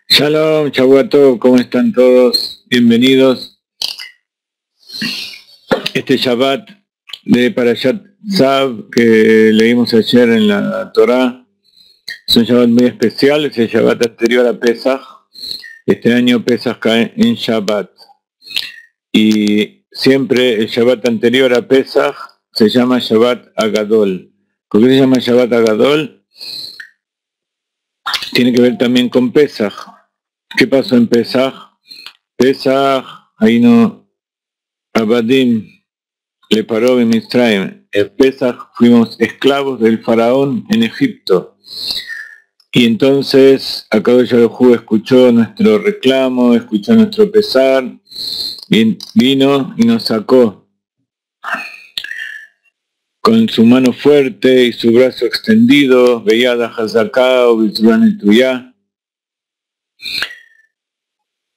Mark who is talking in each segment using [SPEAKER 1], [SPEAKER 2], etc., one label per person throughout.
[SPEAKER 1] Shalom, Shavuot, ¿cómo están todos? Bienvenidos. Este Shabbat de Parashat Tzav que leímos ayer en la Torá es un Shabbat muy especial, es el Shabbat anterior a Pesach. Este año Pesach cae en Shabbat. Y siempre el Shabbat anterior a Pesach se llama Shabbat Agadol. ¿Por qué se llama Shabbat Agadol? Tiene que ver también con Pesach. ¿Qué pasó en Pesach? Pesach, ahí no, Abadim, le paró en Mitzrayim. En Pesach fuimos esclavos del faraón en Egipto. Y entonces Akadosh Baruj Hu escuchó nuestro reclamo, escuchó nuestro pesar, y vino y nos sacó con su mano fuerte y su brazo extendido, Beyada Hazaká o Bitzurane Tuyá.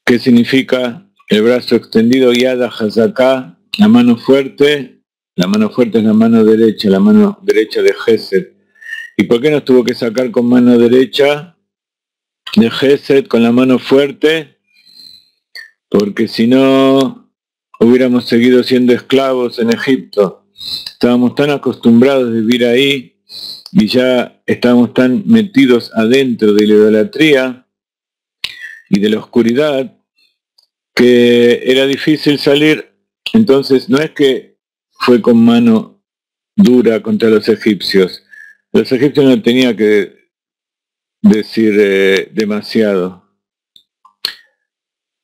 [SPEAKER 1] ¿Qué significa el brazo extendido? Yada Hazaká, la mano fuerte. La mano fuerte es la mano derecha de Gesed. ¿Y por qué nos tuvo que sacar con mano derecha de Gesed, con la mano fuerte? Porque si no, hubiéramos seguido siendo esclavos en Egipto. Estábamos tan acostumbrados a vivir ahí y ya estábamos tan metidos adentro de la idolatría y de la oscuridad que era difícil salir. Entonces no es que fue con mano dura contra los egipcios. Los egipcios no tenían que decir demasiado.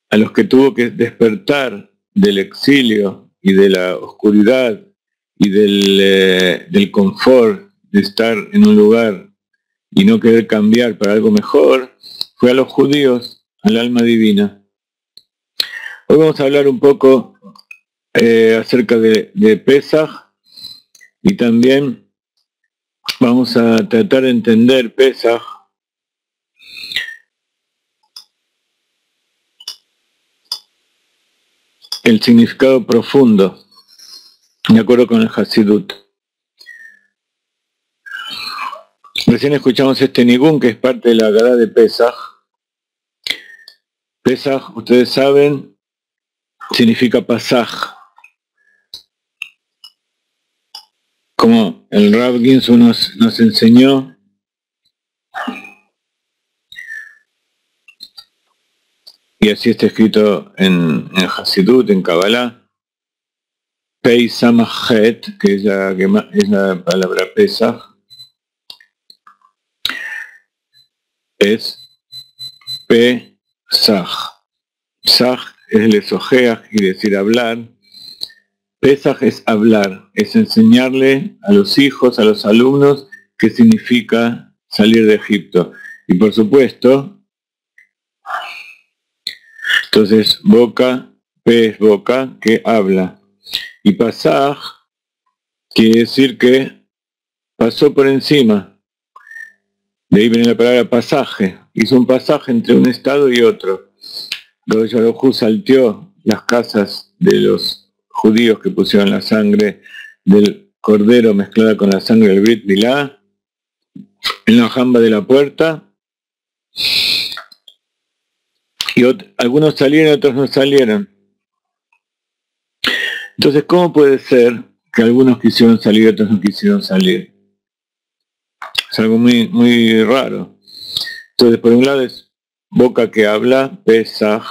[SPEAKER 1] A los que tuvo que despertar del exilio y de la oscuridad y del confort de estar en un lugar y no querer cambiar para algo mejor, fue a los judíos, al alma divina. Hoy vamos a hablar un poco acerca de Pesach y también vamos a tratar de entender Pesach el significado profundo, de acuerdo con el Hasidut. Recién escuchamos este Nigún, que es parte de la Agadá de Pesach. Pesach, ustedes saben, significa Pasaj. Como el Rav Ginsburg nos enseñó, y así está escrito en Hasidut, en Kabbalah, Pei Samach Het, que es la palabra Pesach, es Pesach. Saj es el esojeaj y decir hablar. Pesach es hablar, es enseñarle a los hijos, a los alumnos, qué significa salir de Egipto. Y por supuesto, entonces boca, pe es boca, que habla. Y pasaj quiere decir que pasó por encima. De ahí viene la palabra pasaje. Hizo un pasaje entre un estado y otro. Akadosh Baruj Hu salteó las casas de los judíos que pusieron la sangre del cordero mezclada con la sangre del Brit Milá en la jamba de la puerta, y algunos salieron, otros no salieron. Entonces, ¿cómo puede ser que algunos quisieron salir y otros no quisieron salir? Es algo muy, muy raro. Entonces, por un lado es boca que habla, Pesach,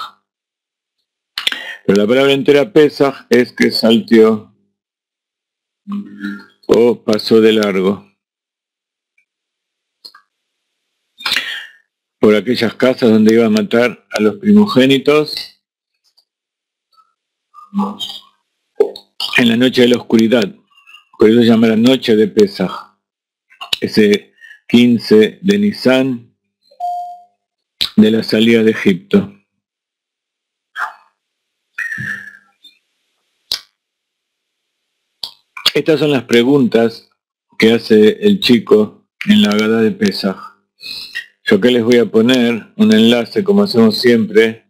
[SPEAKER 1] pero la palabra entera Pesach es que salteó o pasó de largo por aquellas casas donde iba a matar a los primogénitos en la noche de la oscuridad. Por eso se llama la noche de Pesach, ese 15 de Nisan de la salida de Egipto. Estas son las preguntas que hace el chico en la Agadá de Pesaj. Yo acá les voy a poner un enlace, como hacemos siempre,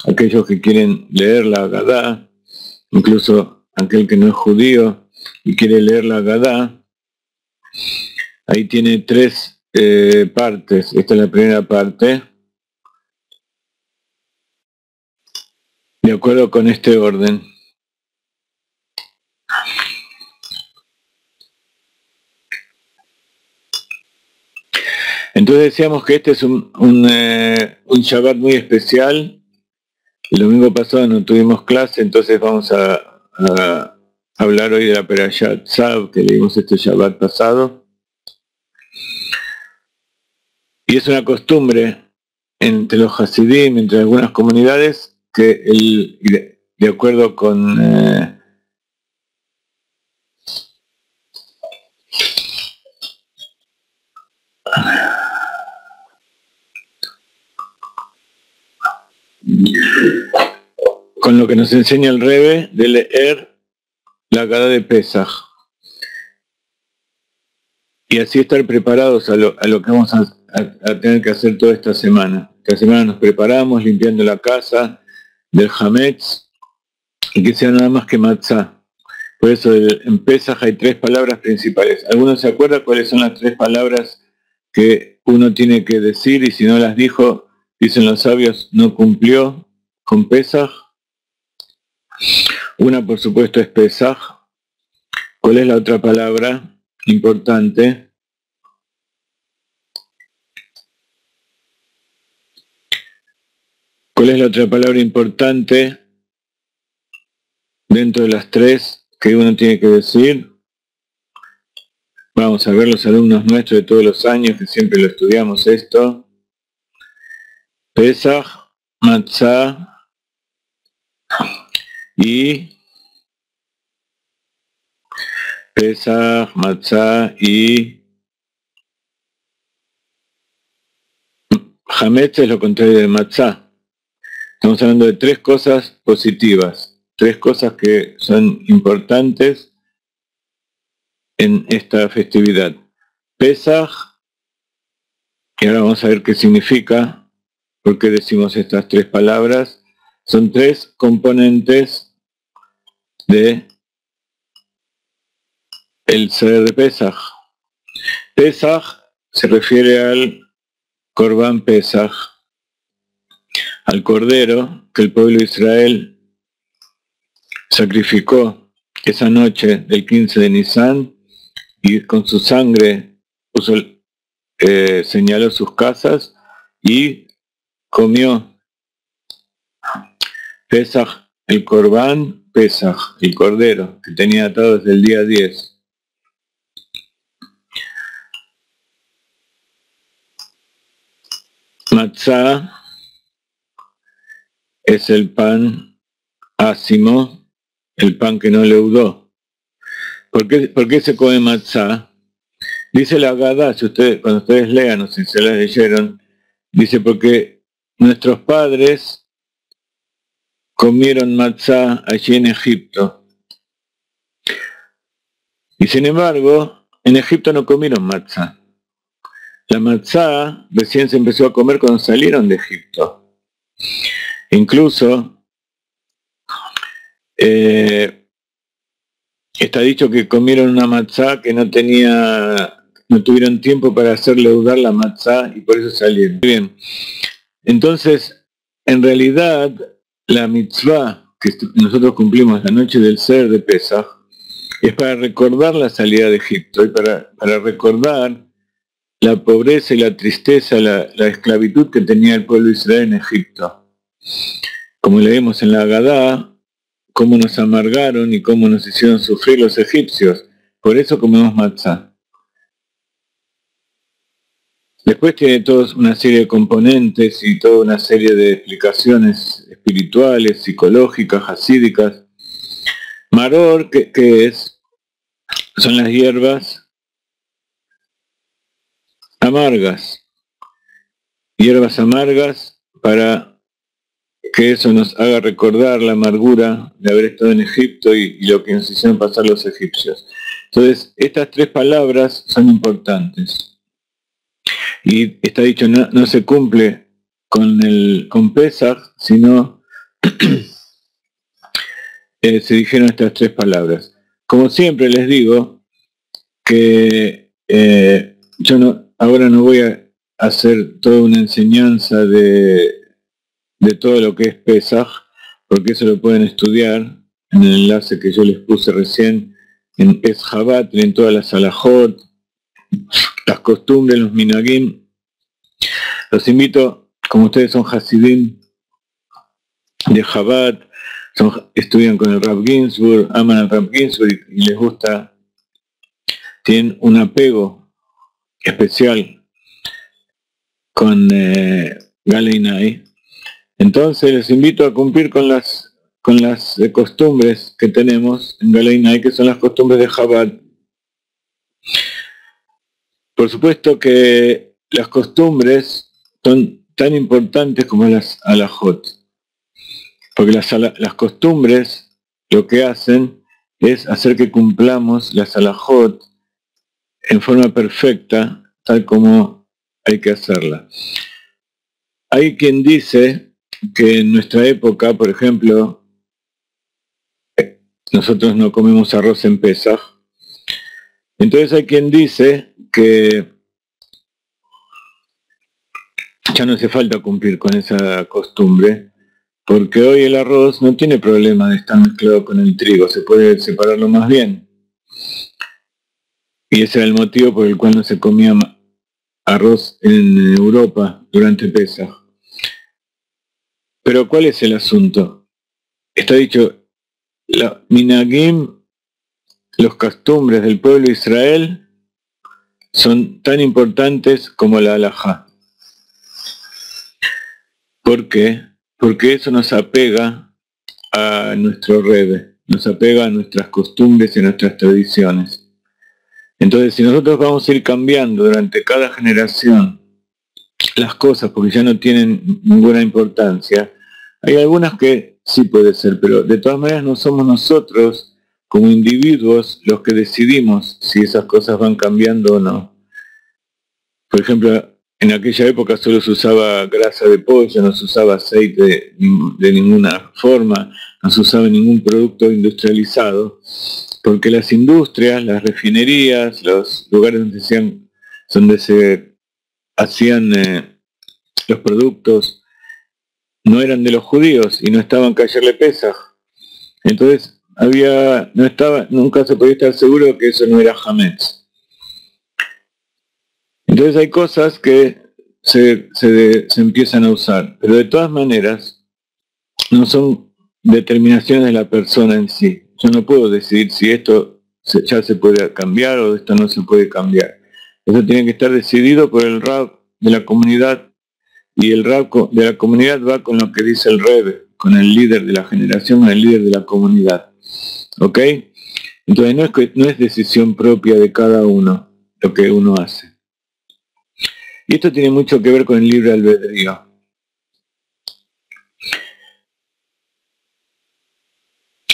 [SPEAKER 1] aquellos que quieren leer la Agadá, incluso aquel que no es judío y quiere leer la Agadá. Ahí tiene 3 partes. Esta es la primera parte, de acuerdo con este orden. Entonces decíamos que este es un Shabbat muy especial. El domingo pasado no tuvimos clase, entonces vamos a hablar hoy de la Perashat Tzav, que leímos este Shabbat pasado. Y es una costumbre entre los Hasidim, entre algunas comunidades, que de acuerdo con lo que nos enseña el Rebbe de leer la Agadá de Pesaj y así estar preparados a lo que vamos a tener que hacer toda esta semana. Esta semana nos preparamos limpiando la casa del Hametz y que sea nada más que matzá. Por eso en Pesaj hay 3 palabras principales. ¿Alguno se acuerda cuáles son las 3 palabras que uno tiene que decir y si no las dijo, dicen los sabios, no cumplió con Pesaj? Una, por supuesto, es Pesaj. ¿Cuál es la otra palabra importante? ¿Cuál es la otra palabra importante dentro de las 3 que uno tiene que decir? Vamos a ver los alumnos nuestros de todos los años, que siempre lo estudiamos esto. Pesaj, Matzah y Pesaj, Matzah y Hametz es lo contrario de Matzah. Estamos hablando de 3 cosas positivas, 3 cosas que son importantes en esta festividad. Pesaj, y ahora vamos a ver qué significa, por qué decimos estas 3 palabras. Son 3 componentes de el Seder de Pesaj. Pesaj se refiere al Korban Pesaj, al cordero que el pueblo de Israel sacrificó esa noche del 15 de Nisan y con su sangre señaló sus casas y comió. Pesaj, el Korban Pesaj, el cordero que tenía atado desde el día 10. Matzah es el pan ácimo, el pan que no leudó. ¿Por qué se come matzah? Dice la Agadá, cuando ustedes lean, o si se la leyeron, dice porque nuestros padres comieron matzah allí en Egipto. Y sin embargo, en Egipto no comieron matzah. La matzah recién se empezó a comer cuando salieron de Egipto. Incluso está dicho que comieron una matzah que no tuvieron tiempo para hacer leudar la matzah y por eso salieron. Bien, entonces, en realidad, la mitzvah que nosotros cumplimos la noche del Seder de Pesaj es para recordar la salida de Egipto y para recordar la pobreza y la tristeza, la esclavitud que tenía el pueblo de Israel en Egipto. Como leemos en la Agadá, cómo nos amargaron y cómo nos hicieron sufrir los egipcios. Por eso comemos matzah. Después tiene toda una serie de componentes y toda una serie de explicaciones espirituales, psicológicas, hasídicas. Maror, ¿qué es? Son las hierbas amargas. Hierbas amargas para que eso nos haga recordar la amargura de haber estado en Egipto y lo que nos hicieron pasar los egipcios. Entonces, estas tres palabras son importantes. Y está dicho, no se cumple con Pesach, sino se dijeron estas tres palabras. Como siempre les digo, que ahora no voy a hacer toda una enseñanza de todo lo que es Pesaj, porque eso lo pueden estudiar en el enlace que yo les puse recién en Esjabat, en todas las alajot, las costumbres, los minagim. Los invito, como ustedes son hasidim de Jabat, estudian con el Rav Ginsburg, aman al Rav Ginsburg y les gusta, tienen un apego especial con Galeinai. Entonces les invito a cumplir con las costumbres que tenemos en Galeinai, que son las costumbres de Jabat. Por supuesto que las costumbres son tan importantes como las alajot, porque las costumbres lo que hacen es hacer que cumplamos las alajot en forma perfecta, tal como hay que hacerla. Hay quien dice que en nuestra época, por ejemplo, nosotros no comemos arroz en Pesaj. Entonces hay quien dice que ya no hace falta cumplir con esa costumbre, porque hoy el arroz no tiene problema de estar mezclado con el trigo, se puede separarlo más bien. Y ese era el motivo por el cual no se comía arroz en Europa durante Pesaj. Pero ¿cuál es el asunto? Está dicho, la minagim, los costumbres del pueblo de Israel, son tan importantes como la halajá. ¿Por qué? Porque eso nos apega a nuestro Rebbe, nos apega a nuestras costumbres y a nuestras tradiciones. Entonces, si nosotros vamos a ir cambiando durante cada generación las cosas porque ya no tienen ninguna importancia, hay algunas que sí puede ser, pero de todas maneras no somos nosotros como individuos los que decidimos si esas cosas van cambiando o no. Por ejemplo, en aquella época solo se usaba grasa de pollo, no se usaba aceite de ninguna forma, no se usaba ningún producto industrializado, porque las industrias, las refinerías, los lugares donde se hacían los productos no eran de los judíos y no estaban Kasher Pesaj. Entonces nunca se podía estar seguro que eso no era Hametz. Entonces hay cosas que se empiezan a usar, pero de todas maneras no son determinaciones de la persona en sí. Yo no puedo decidir si esto ya se puede cambiar o esto no se puede cambiar. Eso tiene que estar decidido por el Rab de la comunidad, y el Rab de la comunidad va con lo que dice el Rebbe, con el líder de la generación, con el líder de la comunidad. ¿Ok? Entonces no es decisión propia de cada uno lo que uno hace. Y esto tiene mucho que ver con el libre albedrío.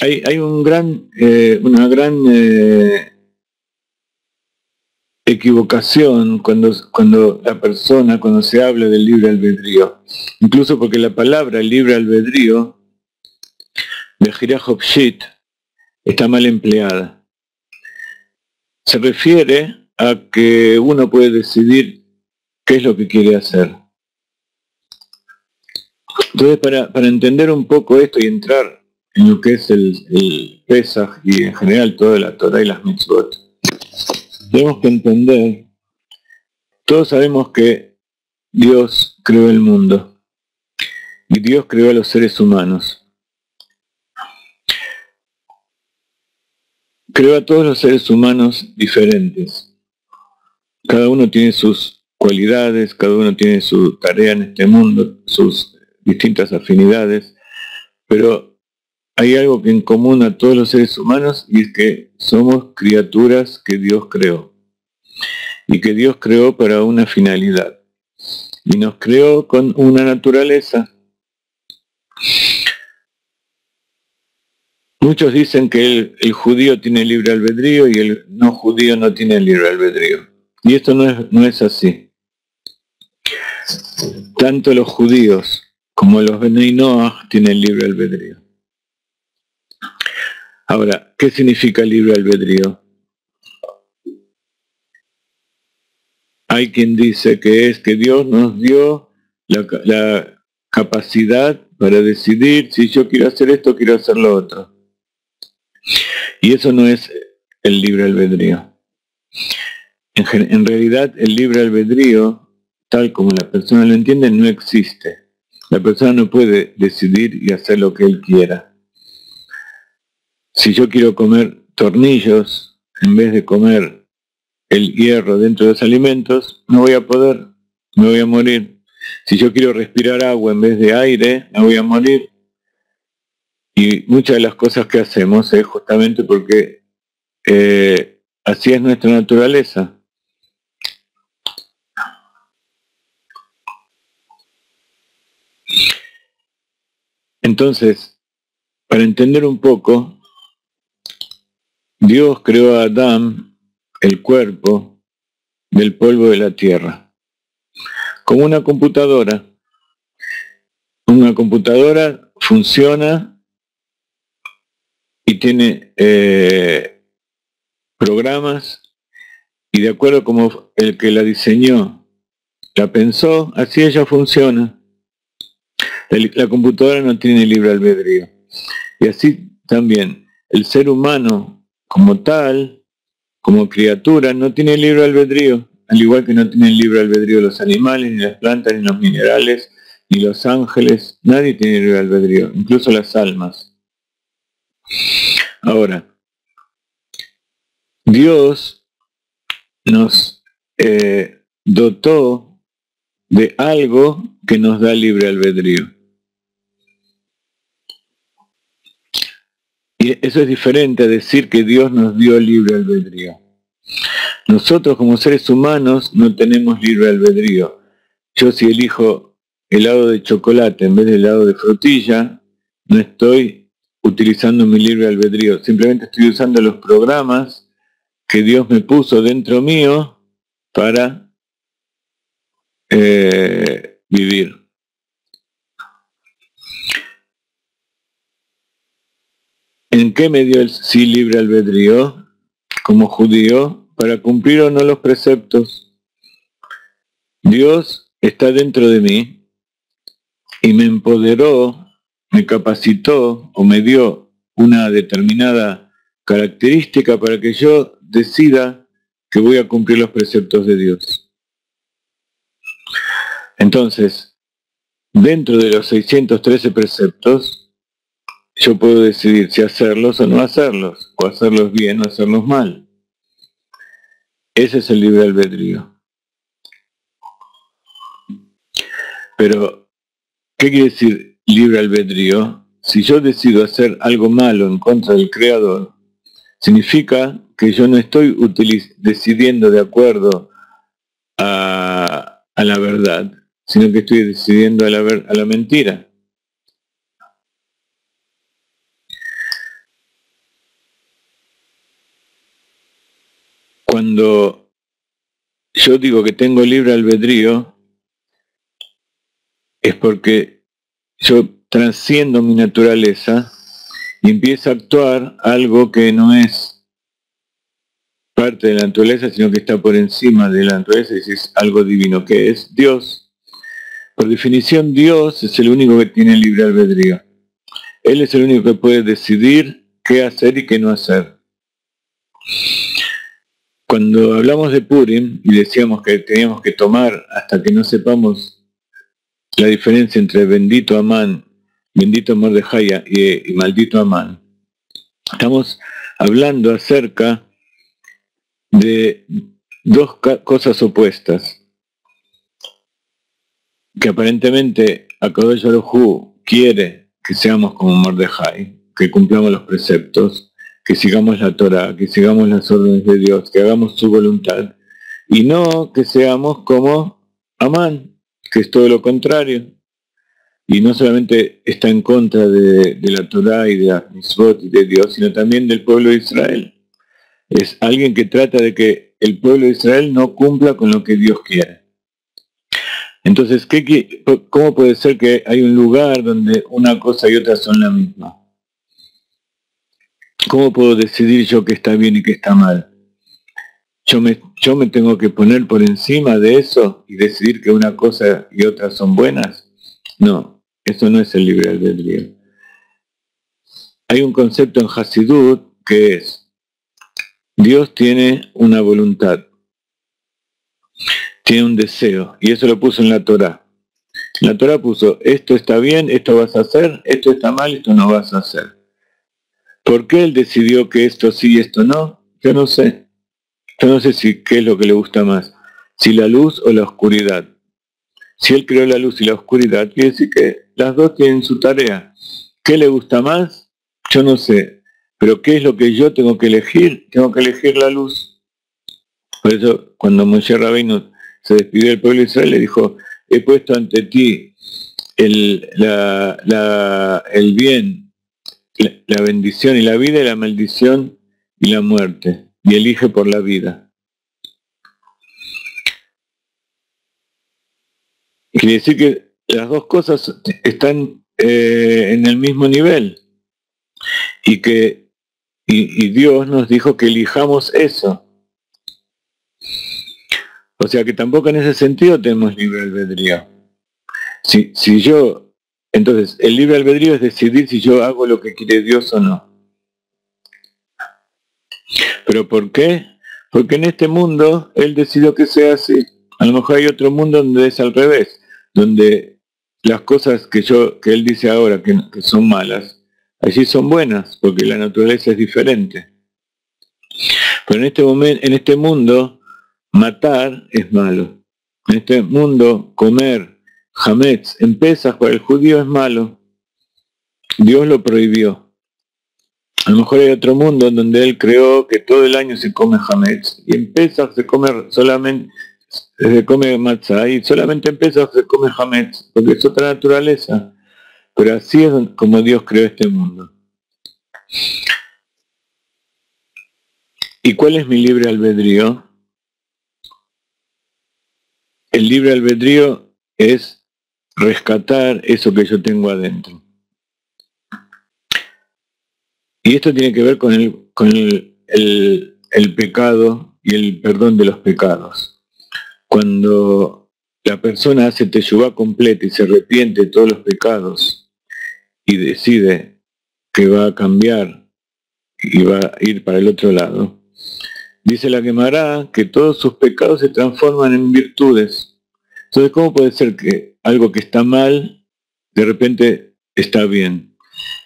[SPEAKER 1] Hay una gran equivocación cuando se habla del libre albedrío. Incluso porque la palabra libre albedrío de Jirah Hopshit está mal empleada. Se refiere a que uno puede decidir qué es lo que quiere hacer. Entonces, para entender un poco esto y entrar en lo que es el Pesaj y en general toda la Torah y las mitzvot, tenemos que entender, todos sabemos que Dios creó el mundo y Dios creó a los seres humanos. Creó a todos los seres humanos diferentes. Cada uno tiene sus cualidades, cada uno tiene su tarea en este mundo, sus distintas afinidades, pero hay algo que en común a todos los seres humanos y es que somos criaturas que Dios creó y que Dios creó para una finalidad y nos creó con una naturaleza Muchos dicen que el judío tiene libre albedrío y el no judío no tiene libre albedrío. Y esto no es así. Tanto los judíos como los Benei Noach tienen libre albedrío. Ahora, ¿qué significa libre albedrío? Hay quien dice que es que Dios nos dio la capacidad para decidir si yo quiero hacer esto, quiero hacer lo otro. Y eso no es el libre albedrío. En realidad, el libre albedrío, tal como la persona lo entiende, no existe. La persona no puede decidir y hacer lo que él quiera. Si yo quiero comer tornillos en vez de comer el hierro dentro de los alimentos, no voy a poder, me voy a morir. Si yo quiero respirar agua en vez de aire, me voy a morir. Y muchas de las cosas que hacemos es justamente porque así es nuestra naturaleza. Entonces, para entender un poco, Dios creó a Adán, el cuerpo, del polvo de la tierra, como una computadora. Una computadora funciona y tiene programas, y de acuerdo como el que la diseñó la pensó, así ella funciona. La computadora no tiene libre albedrío. Y así también el ser humano como tal, como criatura, no tiene libre albedrío, al igual que no tienen libre albedrío los animales, ni las plantas, ni los minerales, ni los ángeles. Nadie tiene libre albedrío, incluso las almas. Ahora, Dios nos dotó de algo que nos da libre albedrío. Y eso es diferente a decir que Dios nos dio libre albedrío. Nosotros como seres humanos no tenemos libre albedrío. Yo si elijo helado de chocolate en vez de helado de frutilla, no estoy utilizando mi libre albedrío. Simplemente estoy usando los programas que Dios me puso dentro mío para vivir. ¿En qué me dio el sí libre albedrío? Como judío, para cumplir o no los preceptos. Dios está dentro de mí y me empoderó, me capacitó o me dio una determinada característica para que yo decida que voy a cumplir los preceptos de Dios. Entonces, dentro de los 613 preceptos, yo puedo decidir si hacerlos o no hacerlos, o hacerlos bien o hacerlos mal. Ese es el libre albedrío. Pero, ¿qué quiere decir libre albedrío? Si yo decido hacer algo malo en contra del Creador, significa que yo no estoy decidiendo de acuerdo a la verdad, sino que estoy decidiendo a la mentira. Cuando yo digo que tengo libre albedrío, es porque yo trasciendo mi naturaleza y empiezo a actuar algo que no es parte de la naturaleza, sino que está por encima de la naturaleza, y es algo divino, que es Dios. Por definición, Dios es el único que tiene libre albedrío. Él es el único que puede decidir qué hacer y qué no hacer. Cuando hablamos de Purim y decíamos que teníamos que tomar hasta que no sepamos la diferencia entre bendito Amán, bendito Mordejai y maldito Amán, estamos hablando acerca de dos cosas opuestas, que aparentemente Akadosh Baruj Hu quiere que seamos como Mordejai, que cumplamos los preceptos, que sigamos la Torah, que sigamos las órdenes de Dios, que hagamos su voluntad, y no que seamos como Amán, que es todo lo contrario. y no solamente está en contra de la Torá y de la mitzvot y de Dios, sino también del pueblo de Israel. Es alguien que trata de que el pueblo de Israel no cumpla con lo que Dios quiere. Entonces, ¿cómo puede ser que hay un lugar donde una cosa y otra son la misma? ¿Cómo puedo decidir yo qué está bien y qué está mal? ¿Yo me tengo que poner por encima de eso y decidir que una cosa y otra son buenas? No, eso no es el libre albedrío. Hay un concepto en Hasidut que es: Dios tiene una voluntad, tiene un deseo, y eso lo puso en la Torá. La Torá puso: esto está bien, esto vas a hacer, esto está mal, esto no vas a hacer. ¿Por qué Él decidió que esto sí y esto no? Yo no sé. Yo no sé qué es lo que le gusta más, si la luz o la oscuridad. Si Él creó la luz y la oscuridad, quiere decir que las dos tienen su tarea. ¿Qué le gusta más? Yo no sé. Pero ¿qué es lo que yo tengo que elegir? Tengo que elegir la luz. Por eso, cuando Moshe Rabbeinu se despidió del pueblo de Israel, le dijo: he puesto ante ti el bien, la bendición y la vida, y la maldición y la muerte. Y elige por la vida. Quiere decir que las dos cosas están en el mismo nivel. Y Dios nos dijo que elijamos eso. O sea que tampoco en ese sentido tenemos libre albedrío. Entonces, el libre albedrío es decidir si yo hago lo que quiere Dios o no. ¿Pero por qué? Porque en este mundo Él decidió que sea así. A lo mejor hay otro mundo donde es al revés, donde las cosas que Él dice ahora que son malas, allí son buenas, porque la naturaleza es diferente. Pero en este mundo, matar es malo. En este mundo, comer hametz en Pesaj para el judío es malo. Dios lo prohibió. A lo mejor hay otro mundo en donde Él creó que todo el año se come hametz, y en Pesaj se come matzah, y solamente en Pesaj se come hametz, porque es otra naturaleza. Pero así es como Dios creó este mundo. ¿Y cuál es mi libre albedrío? El libre albedrío es rescatar eso que yo tengo adentro. Y esto tiene que ver con el pecado y el perdón de los pecados. Cuando la persona hace teshuvá completa y se arrepiente de todos los pecados y decide que va a cambiar y va a ir para el otro lado, dice la Gemara que todos sus pecados se transforman en virtudes. Entonces, ¿cómo puede ser que algo que está mal de repente está bien?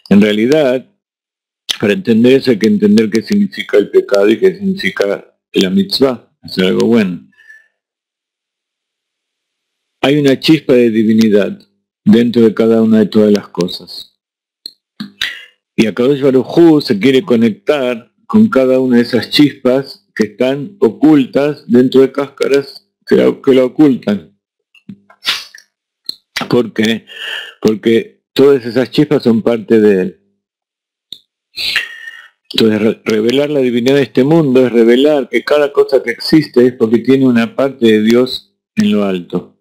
[SPEAKER 1] En realidad, para entender eso hay que entender qué significa el pecado y qué significa la mitzvah, hacer algo bueno. Hay una chispa de divinidad dentro de cada una de todas las cosas. Y Akadosh Baruj Hu se quiere conectar con cada una de esas chispas que están ocultas dentro de cáscaras que la ocultan. ¿Por qué? Porque todas esas chispas son parte de Él. Entonces, revelar la divinidad de este mundo es revelar que cada cosa que existe es porque tiene una parte de Dios en lo alto.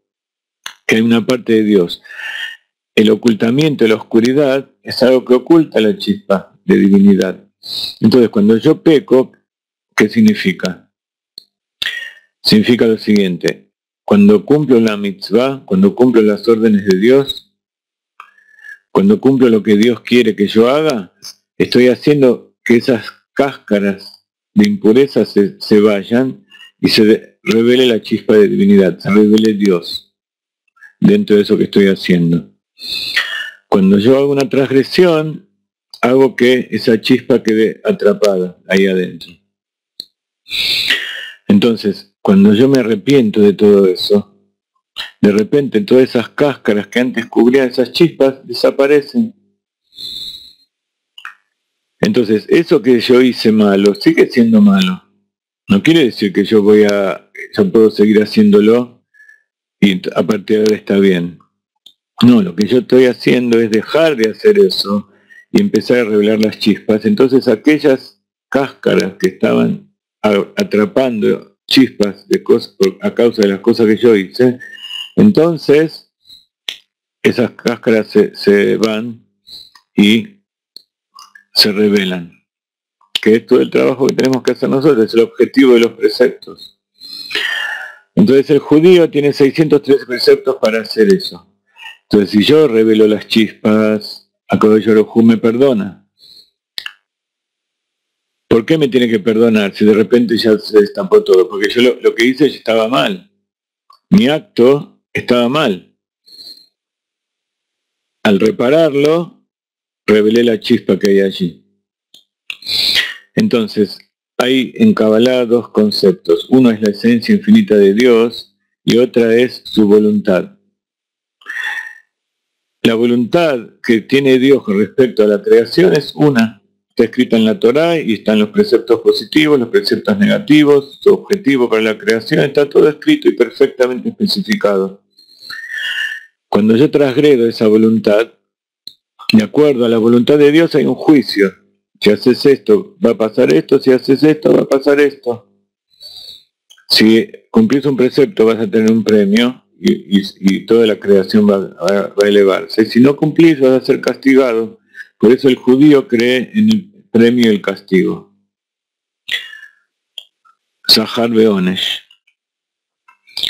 [SPEAKER 1] Que hay una parte de Dios. El ocultamiento de la oscuridad es algo que oculta la chispa de divinidad. Entonces, cuando yo peco, ¿qué significa? Significa lo siguiente: cuando cumplo la mitzvah, cuando cumplo las órdenes de Dios, cuando cumplo lo que Dios quiere que yo haga, estoy haciendo que esas cáscaras de impureza se vayan y se revele la chispa de divinidad, se revele Dios dentro de eso que estoy haciendo. Cuando yo hago una transgresión, hago que esa chispa quede atrapada ahí adentro. Entonces, cuando yo me arrepiento de todo eso, de repente todas esas cáscaras que antes cubrían esas chispas desaparecen. Entonces, eso que yo hice malo sigue siendo malo. No quiere decir que yo puedo seguir haciéndolo y a partir de ahora está bien. No, lo que yo estoy haciendo es dejar de hacer eso y empezar a revelar las chispas. Entonces aquellas cáscaras que estaban atrapando chispas de cosas a causa de las cosas que yo hice, entonces esas cáscaras se van y se revelan. Que es todo el trabajo que tenemos que hacer nosotros, es el objetivo de los preceptos. Entonces el judío tiene 613 preceptos para hacer eso. Entonces si yo revelo las chispas, Akadosh Baruj Hu me perdona. ¿Por qué me tiene que perdonar si de repente ya se destapó todo? Porque yo lo que hice estaba mal. Mi acto estaba mal. Al repararlo, revelé la chispa que hay allí. Entonces, hay en Kabbalah dos conceptos. Uno es la esencia infinita de Dios y otra es su voluntad. La voluntad que tiene Dios con respecto a la creación es una. Está escrita en la Torá y están los preceptos positivos, los preceptos negativos, su objetivo para la creación, está todo escrito y perfectamente especificado. Cuando yo transgredo esa voluntad, de acuerdo a la voluntad de Dios hay un juicio. Si haces esto, va a pasar esto, si haces esto, va a pasar esto. Si cumplís un precepto, vas a tener un premio y toda la creación va a elevarse. Si no cumplís, vas a ser castigado. Por eso el judío cree en el premio y el castigo. Sahar Beonesh.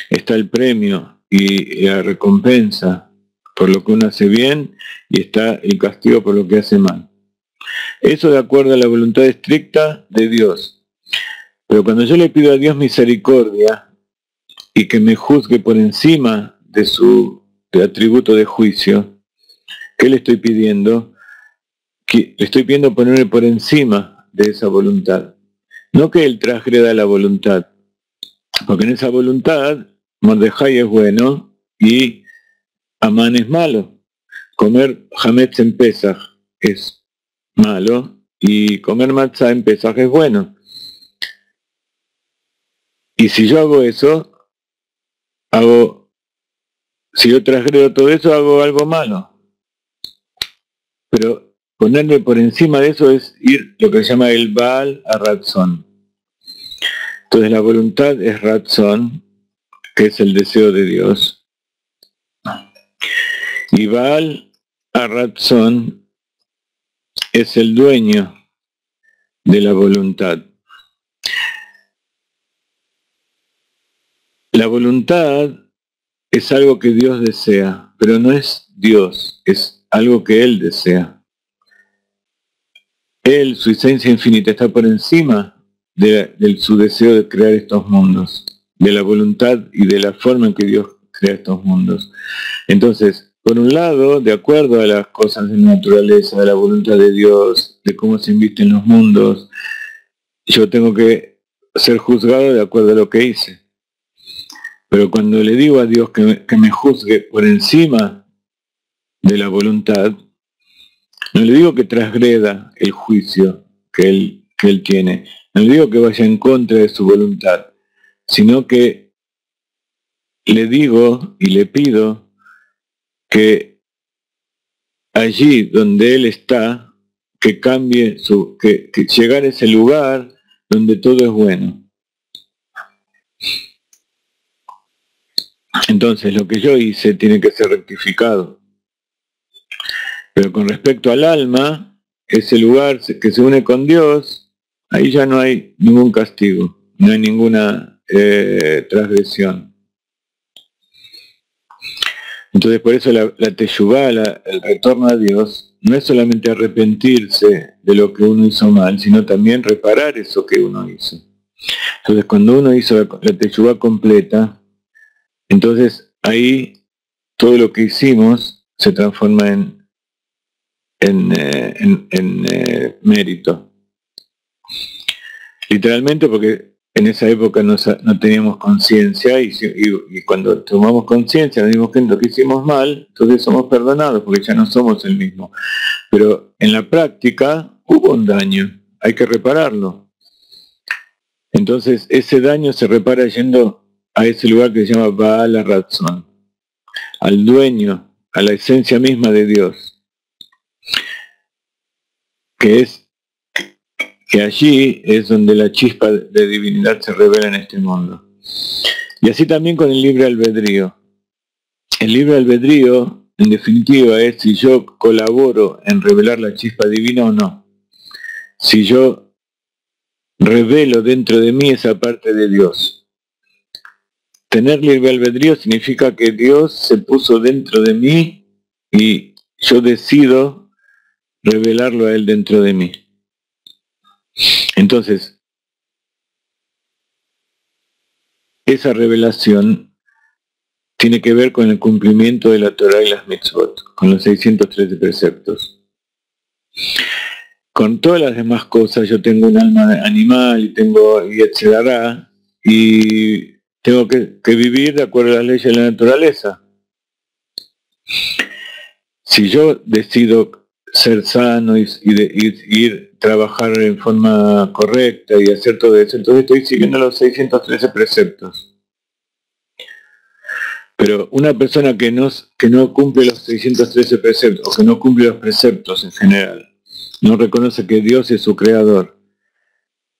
[SPEAKER 1] Está el premio y la recompensa por lo que uno hace bien y está el castigo por lo que hace mal. Eso de acuerdo a la voluntad estricta de Dios. Pero cuando yo le pido a Dios misericordia y que me juzgue por encima de su atributo de juicio, ¿qué le estoy pidiendo? Que le estoy pidiendo ponerme por encima de esa voluntad. No que él transgreda la voluntad, porque en esa voluntad Mordejai es bueno y Amán es malo. Comer Hametz en Pesach es malo y comer matzah en Pesach es bueno. Y si yo hago eso, si yo transgredo todo eso, hago algo malo. Pero ponerme por encima de eso es ir lo que se llama el Baal a Ratzon. Entonces la voluntad es Ratzon, que es el deseo de Dios. Y Baal a Ratzon es el dueño de la voluntad. La voluntad es algo que Dios desea, pero no es Dios, es algo que Él desea. Él, su esencia infinita, está por encima de su deseo de crear estos mundos, de la voluntad y de la forma en que Dios crea estos mundos. Entonces, por un lado, de acuerdo a las cosas de la naturaleza, de la voluntad de Dios, de cómo se invisten los mundos, yo tengo que ser juzgado de acuerdo a lo que hice. Pero cuando le digo a Dios que me juzgue por encima de la voluntad, no le digo que transgreda el juicio que él tiene, no le digo que vaya en contra de su voluntad, sino que le digo y le pido que allí donde él está, que cambie que llegar a ese lugar donde todo es bueno. Entonces lo que yo hice tiene que ser rectificado. Pero con respecto al alma, ese lugar que se une con Dios, ahí ya no hay ningún castigo, no hay ninguna transgresión. Entonces por eso la teshuvá, el retorno a Dios, no es solamente arrepentirse de lo que uno hizo mal, sino también reparar eso que uno hizo. Entonces cuando uno hizo la teshuvá completa, entonces ahí todo lo que hicimos se transforma en mérito. Literalmente porque en esa época no teníamos conciencia y cuando tomamos conciencia nos dimos cuenta que hicimos mal, entonces somos perdonados porque ya no somos el mismo. Pero en la práctica hubo un daño, hay que repararlo. Entonces ese daño se repara yendo a ese lugar que se llama Baal HaRatzon, al dueño, a la esencia misma de Dios, que allí es donde la chispa de divinidad se revela en este mundo. Y así también con el libre albedrío. El libre albedrío, en definitiva, es si yo colaboro en revelar la chispa divina o no. Si yo revelo dentro de mí esa parte de Dios. Tener libre albedrío significa que Dios se puso dentro de mí y yo decido revelarlo a Él dentro de mí. Entonces, esa revelación tiene que ver con el cumplimiento de la Torah y las mitzvot, con los 613 preceptos. Con todas las demás cosas, yo tengo un alma animal y etcétera, y tengo que vivir de acuerdo a las leyes de la naturaleza. Si yo decido ser sano y trabajar en forma correcta y hacer todo eso, entonces estoy siguiendo los 613 preceptos. Pero una persona que no cumple los 613 preceptos, o que no cumple los preceptos en general, no reconoce que Dios es su creador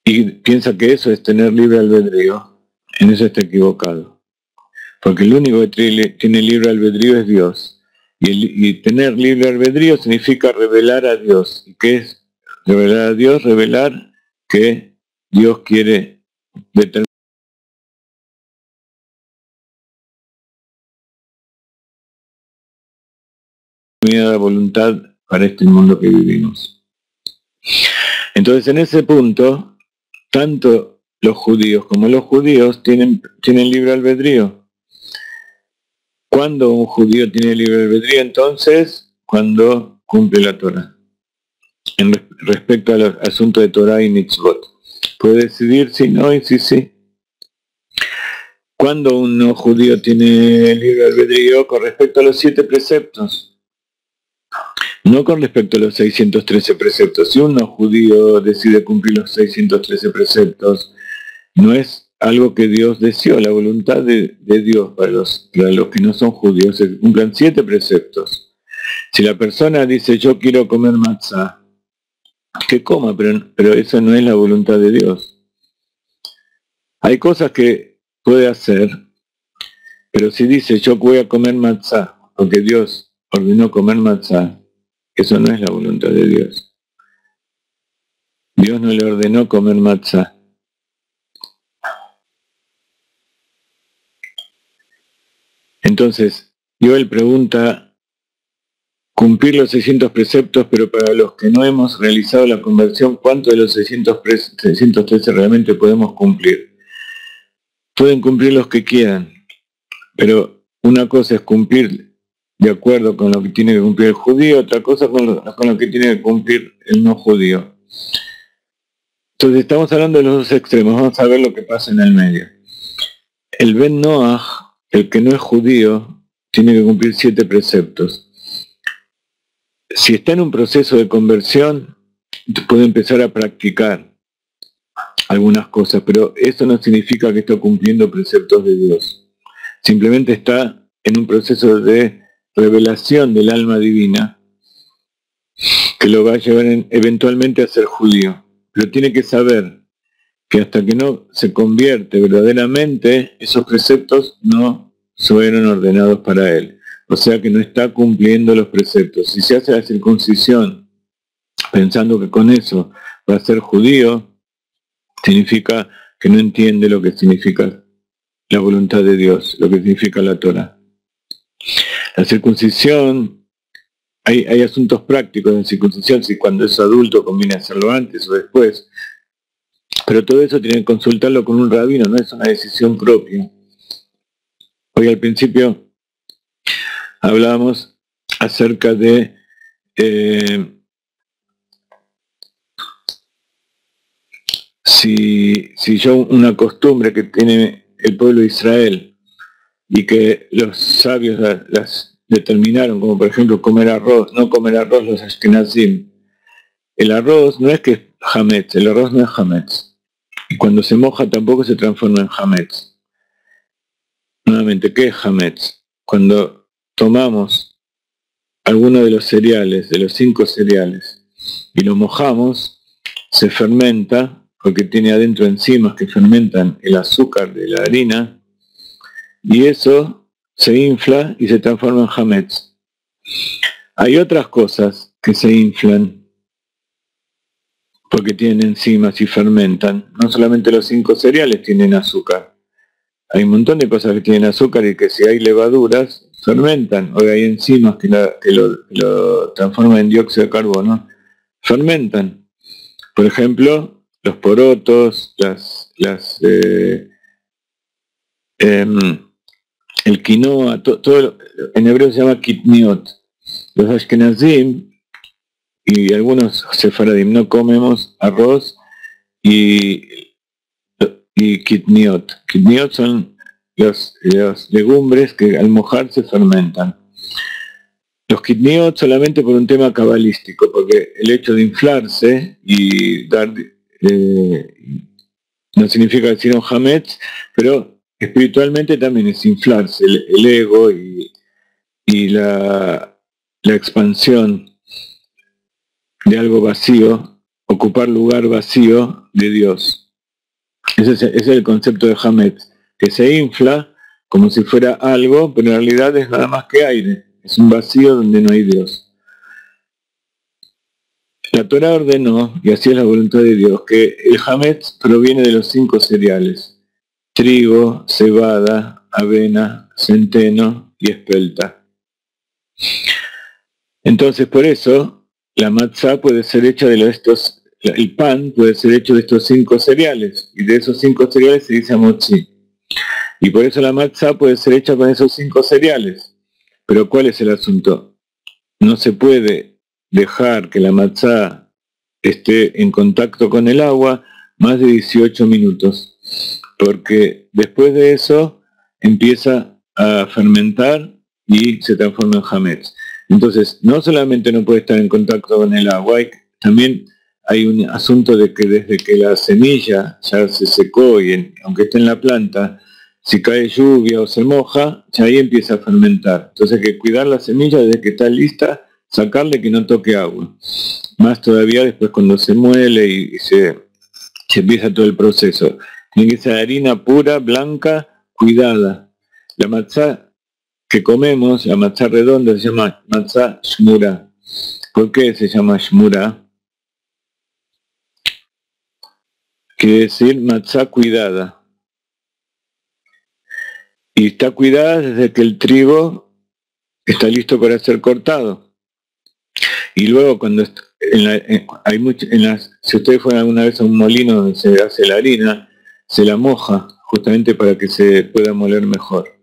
[SPEAKER 1] y piensa que eso es tener libre albedrío, en eso está equivocado. Porque el único que tiene libre albedrío es Dios. Y tener libre albedrío significa revelar a Dios. ¿Y qué es revelar a Dios? Revelar que Dios quiere determinada voluntad para este mundo que vivimos. Entonces, en ese punto, tanto los judíos como los judíos tienen libre albedrío. ¿Cuándo un judío tiene libre albedrío? Entonces, cuando cumple la Torah. Respecto a los asuntos de Torah y mitzvot. Puede decidir si no y si sí. ¿Cuándo un no judío tiene libre albedrío? Con respecto a los 7 preceptos. No con respecto a los 613 preceptos. Si un no judío decide cumplir los 613 preceptos, no es algo que Dios deseó. La voluntad de Dios para los que no son judíos es que cumplan 7 preceptos. Si la persona dice yo quiero comer matzah, que coma, pero eso no es la voluntad de Dios. Hay cosas que puede hacer, pero si dice yo voy a comer matzah, porque Dios ordenó comer matzah, eso no es la voluntad de Dios. Dios no le ordenó comer matzah. Entonces, Joel pregunta, cumplir los 600 preceptos, pero para los que no hemos realizado la conversión, ¿cuánto de los 613 realmente podemos cumplir? Pueden cumplir los que quieran, pero una cosa es cumplir de acuerdo con lo que tiene que cumplir el judío, otra cosa con lo que tiene que cumplir el no judío. Entonces estamos hablando de los dos extremos, vamos a ver lo que pasa en el medio. El Ben Noach, el que no es judío, tiene que cumplir 7 preceptos. Si está en un proceso de conversión, puede empezar a practicar algunas cosas, pero eso no significa que está cumpliendo preceptos de Dios. Simplemente está en un proceso de revelación del alma divina que lo va a llevar eventualmente a ser judío. Pero tiene que saber que hasta que no se convierte verdaderamente, esos preceptos no fueron ordenados para él. O sea que no está cumpliendo los preceptos. Si se hace la circuncisión pensando que con eso va a ser judío, significa que no entiende lo que significa la voluntad de Dios, lo que significa la Torah. La circuncisión, hay asuntos prácticos en circuncisión, si cuando es adulto conviene hacerlo antes o después, pero todo eso tiene que consultarlo con un rabino, no es una decisión propia. Hoy al principio hablábamos acerca de si yo una costumbre que tiene el pueblo de Israel y que los sabios las determinaron, como por ejemplo comer arroz, no comer arroz los ashkenazim. El arroz no es que es hametz, el arroz no es hametz. Y cuando se moja tampoco se transforma en hametz. Nuevamente, ¿qué es hametz? Cuando tomamos alguno de los cereales, de los 5 cereales, y lo mojamos, se fermenta, porque tiene adentro enzimas que fermentan el azúcar de la harina, y eso se infla y se transforma en hametz. Hay otras cosas que se inflan porque tienen enzimas y fermentan. No solamente los 5 cereales tienen azúcar. Hay un montón de cosas que tienen azúcar y que si hay levaduras, fermentan. O hay enzimas que lo transforman en dióxido de carbono. Fermentan. Por ejemplo, los porotos, el quinoa, todo en hebreo se llama kitniot. Los ashkenazim y algunos sefaradim no comemos arroz y kitniot. Kitniot son los legumbres que al mojar se fermentan. Los kitniot solamente por un tema cabalístico, porque el hecho de inflarse y dar no significa decir un hametz, pero espiritualmente también es inflarse el ego y la expansión de algo vacío, ocupar lugar vacío de Dios. Ese es el concepto de hametz, que se infla como si fuera algo, pero en realidad es nada más que aire, es un vacío donde no hay Dios. La Torá ordenó, y así es la voluntad de Dios, que el hametz proviene de los 5 cereales: trigo, cebada, avena, centeno y espelta. Entonces, por eso, la matzá puede ser hecha el pan puede ser hecho de estos 5 cereales, y de esos 5 cereales se dice motzi. Y por eso la matzá puede ser hecha con esos 5 cereales. Pero ¿cuál es el asunto? No se puede dejar que la matzá esté en contacto con el agua más de 18 minutos, porque después de eso empieza a fermentar y se transforma en hametz. Entonces, no solamente no puede estar en contacto con el agua, también hay un asunto de que desde que la semilla ya se secó y aunque esté en la planta, si cae lluvia o se moja, ya ahí empieza a fermentar. Entonces hay que cuidar la semilla desde que está lista, sacarle que no toque agua. Más todavía después cuando se muele y se empieza todo el proceso. Tiene que ser harina pura, blanca, cuidada. La matzá que comemos, la matzá redonda, se llama matzá shmura. ¿Por qué se llama shmura? Quiere decir matzá cuidada. Y está cuidada desde que el trigo está listo para ser cortado. Y luego cuando si ustedes fueron alguna vez a un molino donde se hace la harina, se la moja justamente para que se pueda moler mejor.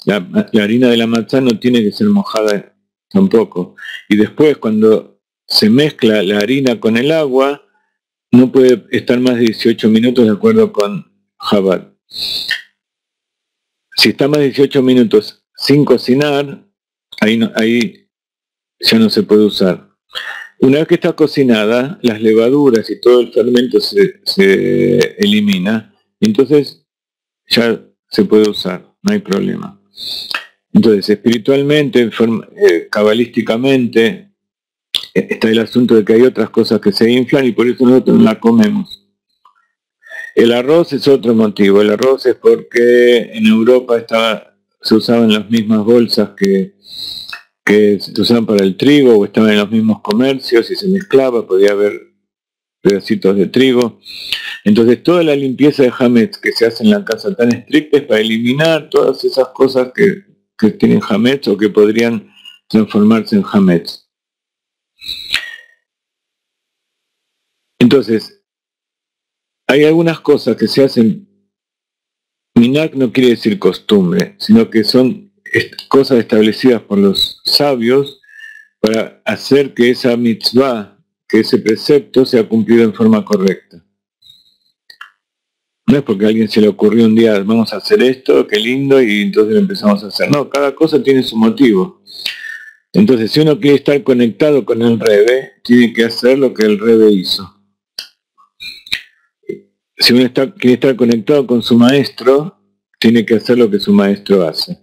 [SPEAKER 1] La harina de la matzá no tiene que ser mojada tampoco. Y después cuando se mezcla la harina con el agua, no puede estar más de 18 minutos de acuerdo con Chabad. Si está más de 18 minutos sin cocinar, ahí ya no se puede usar. Una vez que está cocinada, las levaduras y todo el fermento se elimina, entonces ya se puede usar, no hay problema. Entonces, espiritualmente, cabalísticamente, está el asunto de que hay otras cosas que se inflan y por eso nosotros no la comemos. El arroz es otro motivo. El arroz es porque en Europa se usaban las mismas bolsas que se usaban para el trigo o estaban en los mismos comercios y se mezclaba, podía haber pedacitos de trigo. Entonces toda la limpieza de hametz que se hace en la casa tan estricta es para eliminar todas esas cosas que tienen hametz o que podrían transformarse en hametz. Entonces, hay algunas cosas que se hacen, minak no quiere decir costumbre, sino que son cosas establecidas por los sabios para hacer que esa mitzvah, que ese precepto sea cumplido en forma correcta. No es porque a alguien se le ocurrió un día, vamos a hacer esto, qué lindo, y entonces lo empezamos a hacer. No, cada cosa tiene su motivo. Entonces, si uno quiere estar conectado con el Rebbe, tiene que hacer lo que el Rebbe hizo. Si uno quiere estar conectado con su maestro, tiene que hacer lo que su maestro hace.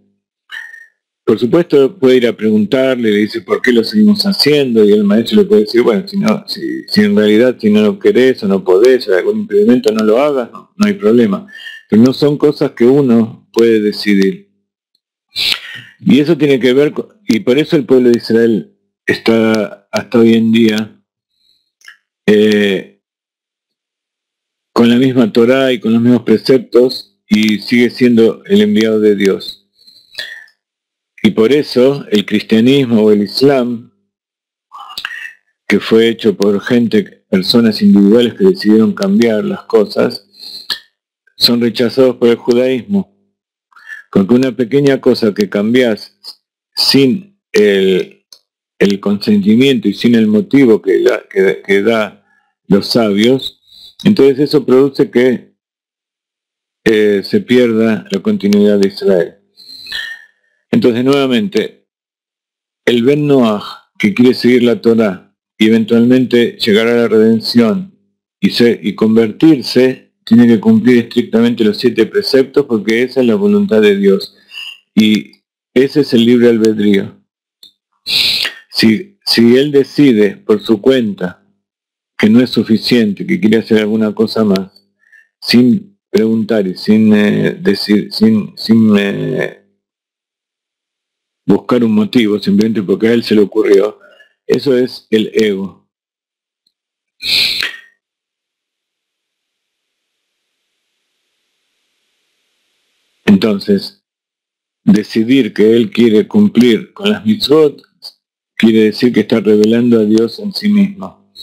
[SPEAKER 1] por supuesto puede ir a preguntarle, le dice por qué lo seguimos haciendo, y el maestro le puede decir, bueno, si en realidad si no lo querés o no podés, o hay algún impedimento, no lo hagas, no hay problema. Pero no son cosas que uno puede decidir. Y eso tiene que ver, y por eso el pueblo de Israel está hasta hoy en día con la misma Torá y con los mismos preceptos, y sigue siendo el enviado de Dios. Y por eso el cristianismo o el islam, que fue hecho por personas individuales que decidieron cambiar las cosas, son rechazados por el judaísmo. Porque una pequeña cosa que cambias sin el consentimiento y sin el motivo que da los sabios, entonces eso produce que se pierda la continuidad de Israel. Entonces, nuevamente, el Ben Noach, que quiere seguir la Torá y eventualmente llegar a la redención y convertirse, tiene que cumplir estrictamente los 7 preceptos, porque esa es la voluntad de Dios. Y ese es el libre albedrío. Si él decide por su cuenta que no es suficiente, que quiere hacer alguna cosa más, sin preguntar y sin buscar un motivo, simplemente porque a él se le ocurrió, eso es el ego. Entonces, decidir que él quiere cumplir con las mitzvot quiere decir que está revelando a Dios en sí mismo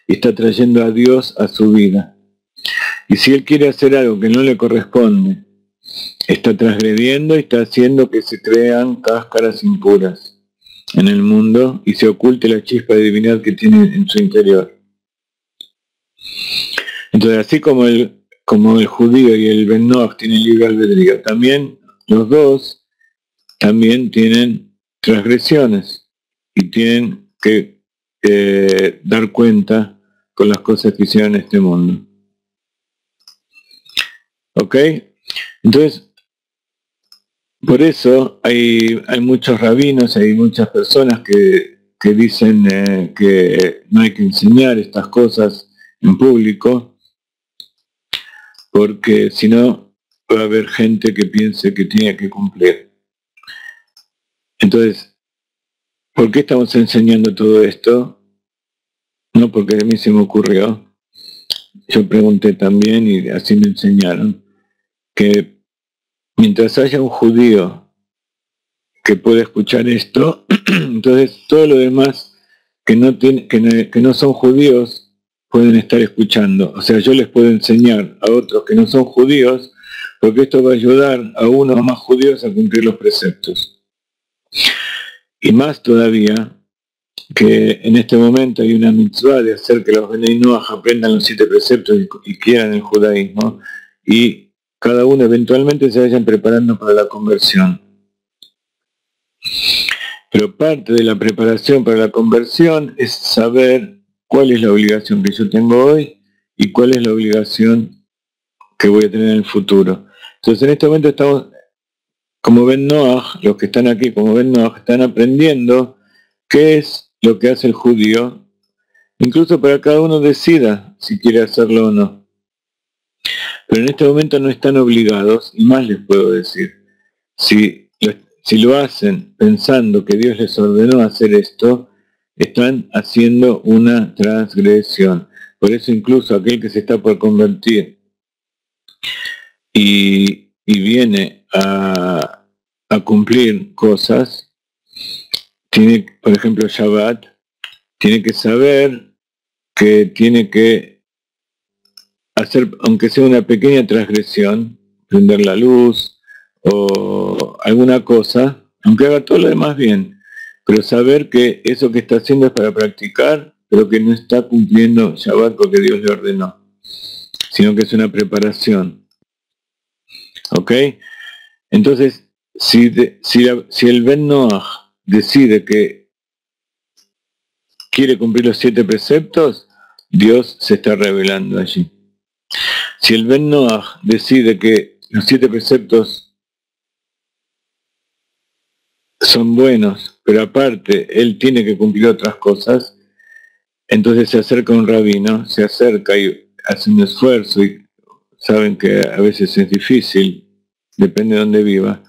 [SPEAKER 1] y está trayendo a Dios a su vida. Y si él quiere hacer algo que no le corresponde, está transgrediendo y está haciendo que se crean cáscaras impuras en el mundo y se oculte la chispa de divinidad que tiene en su interior. Entonces, así como el judío y el Ben Noach tienen libre albedrío, también los dos también tienen transgresiones y tienen que dar cuenta con las cosas que hicieron en este mundo. ¿Ok? Entonces, por eso hay muchos rabinos, hay muchas personas que dicen que no hay que enseñar estas cosas en público, porque si no va a haber gente que piense que tiene que cumplir. Entonces, ¿por qué estamos enseñando todo esto? No porque a mí se me ocurrió. Yo pregunté también y así me enseñaron que mientras haya un judío que pueda escuchar esto, entonces todo lo demás que no son judíos pueden estar escuchando. O sea, yo les puedo enseñar a otros que no son judíos, porque esto va a ayudar a unos más judíos a cumplir los preceptos. Y más todavía, que en este momento hay una mitzvah de hacer que los Benei Noach aprendan los 7 preceptos y quieran el judaísmo, y cada uno eventualmente se vayan preparando para la conversión. Pero parte de la preparación para la conversión es saber cuál es la obligación que yo tengo hoy y cuál es la obligación que voy a tener en el futuro. Entonces en este momento estamos, como Ben Noach, los que están aquí como Ben Noach, están aprendiendo qué es lo que hace el judío, incluso para que cada uno decida si quiere hacerlo o no. Pero en este momento no están obligados, y más les puedo decir, si lo hacen pensando que Dios les ordenó hacer esto, están haciendo una transgresión. Por eso incluso aquel que se está por convertir y viene a cumplir cosas, tiene, por ejemplo, Shabbat, tiene que saber que tiene que hacer, aunque sea una pequeña transgresión, prender la luz o alguna cosa, aunque haga todo lo demás bien, pero saber que eso que está haciendo es para practicar, pero que no está cumpliendo Shabbat porque Dios le ordenó, sino que es una preparación. ¿Ok? Entonces, si el Ben Noach decide que quiere cumplir los 7 preceptos, Dios se está revelando allí. Si el Ben Noach decide que los 7 preceptos son buenos, pero aparte él tiene que cumplir otras cosas, entonces se acerca a un rabino, se acerca y hace un esfuerzo, y saben que a veces es difícil, depende de dónde viva,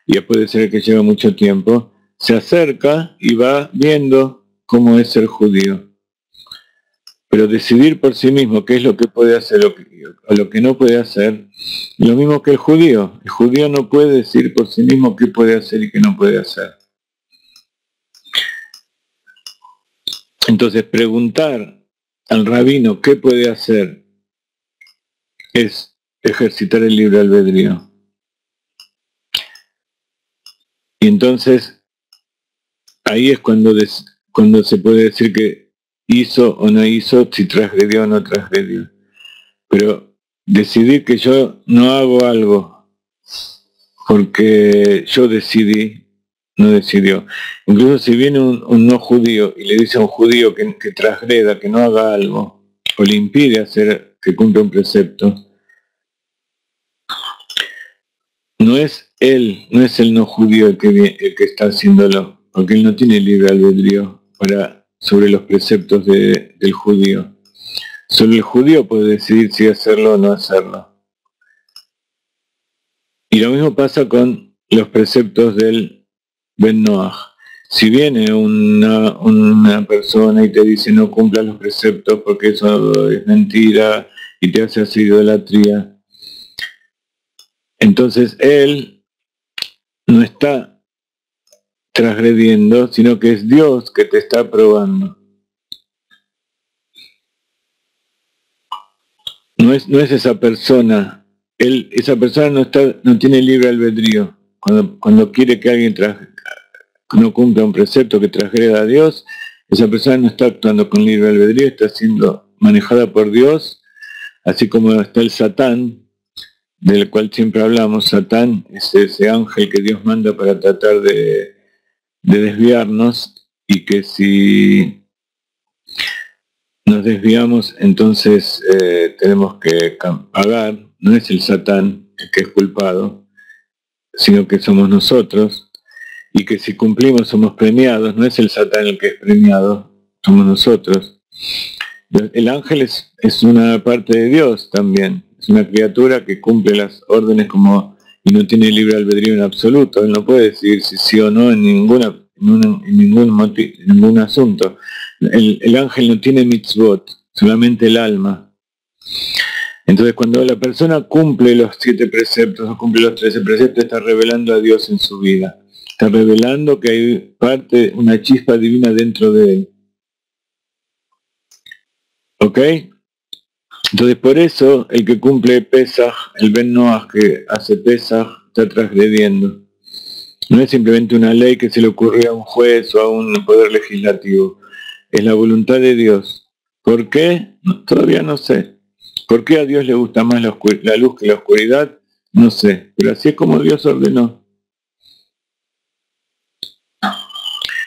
[SPEAKER 1] y puede ser que lleva mucho tiempo, se acerca y va viendo cómo es ser judío. Pero decidir por sí mismo qué es lo que puede hacer o lo que no puede hacer, lo mismo que el judío. El judío no puede decidir por sí mismo qué puede hacer y qué no puede hacer. Entonces, preguntar al rabino qué puede hacer es ejercitar el libre albedrío. Y entonces, ahí es cuando se puede decir que hizo o no hizo, si transgredió o no transgredió. Pero decidir que yo no hago algo porque yo decidí, no decidió. Incluso si viene un no judío y le dice a un judío que transgreda, que no haga algo, o le impide hacer que cumpla un precepto, no es él, no es el no judío el que está haciéndolo, porque él no tiene libre albedrío sobre los preceptos del judío. Solo el judío puede decidir si hacerlo o no hacerlo. Y lo mismo pasa con los preceptos del Ben Noach. Si viene una persona y te dice no cumplas los preceptos porque eso es mentira y te hace hacer idolatría, entonces él no está transgrediendo, sino que es Dios que te está probando. No es esa persona. Esa persona no tiene libre albedrío. Cuando quiere que alguien no cumpla un precepto que transgreda a Dios, esa persona no está actuando con libre albedrío, está siendo manejada por Dios, así como está el Satán, del cual siempre hablamos. Satán es ese ángel que Dios manda para tratar de desviarnos, y que si nos desviamos, entonces tenemos que pagar. No es el Satán el que es culpado, sino que somos nosotros, y que si cumplimos somos premiados. No es el Satán el que es premiado, somos nosotros. El ángel es una parte de Dios también, es una criatura que cumple las órdenes y no tiene libre albedrío en absoluto. Él no puede decidir si sí o no en ningún asunto. El ángel no tiene mitzvot, solamente el alma. Entonces, cuando la persona cumple los 7 preceptos o cumple los 13 preceptos, está revelando a Dios en su vida. Está revelando que hay una chispa divina dentro de él. ¿Ok? Entonces, por eso, el que cumple Pesaj, el Ben Noach que hace Pesaj, está transgrediendo. No es simplemente una ley que se le ocurrió a un juez o a un poder legislativo. Es la voluntad de Dios. ¿Por qué? Todavía no sé. ¿Por qué a Dios le gusta más la luz que la oscuridad? No sé. Pero así es como Dios ordenó.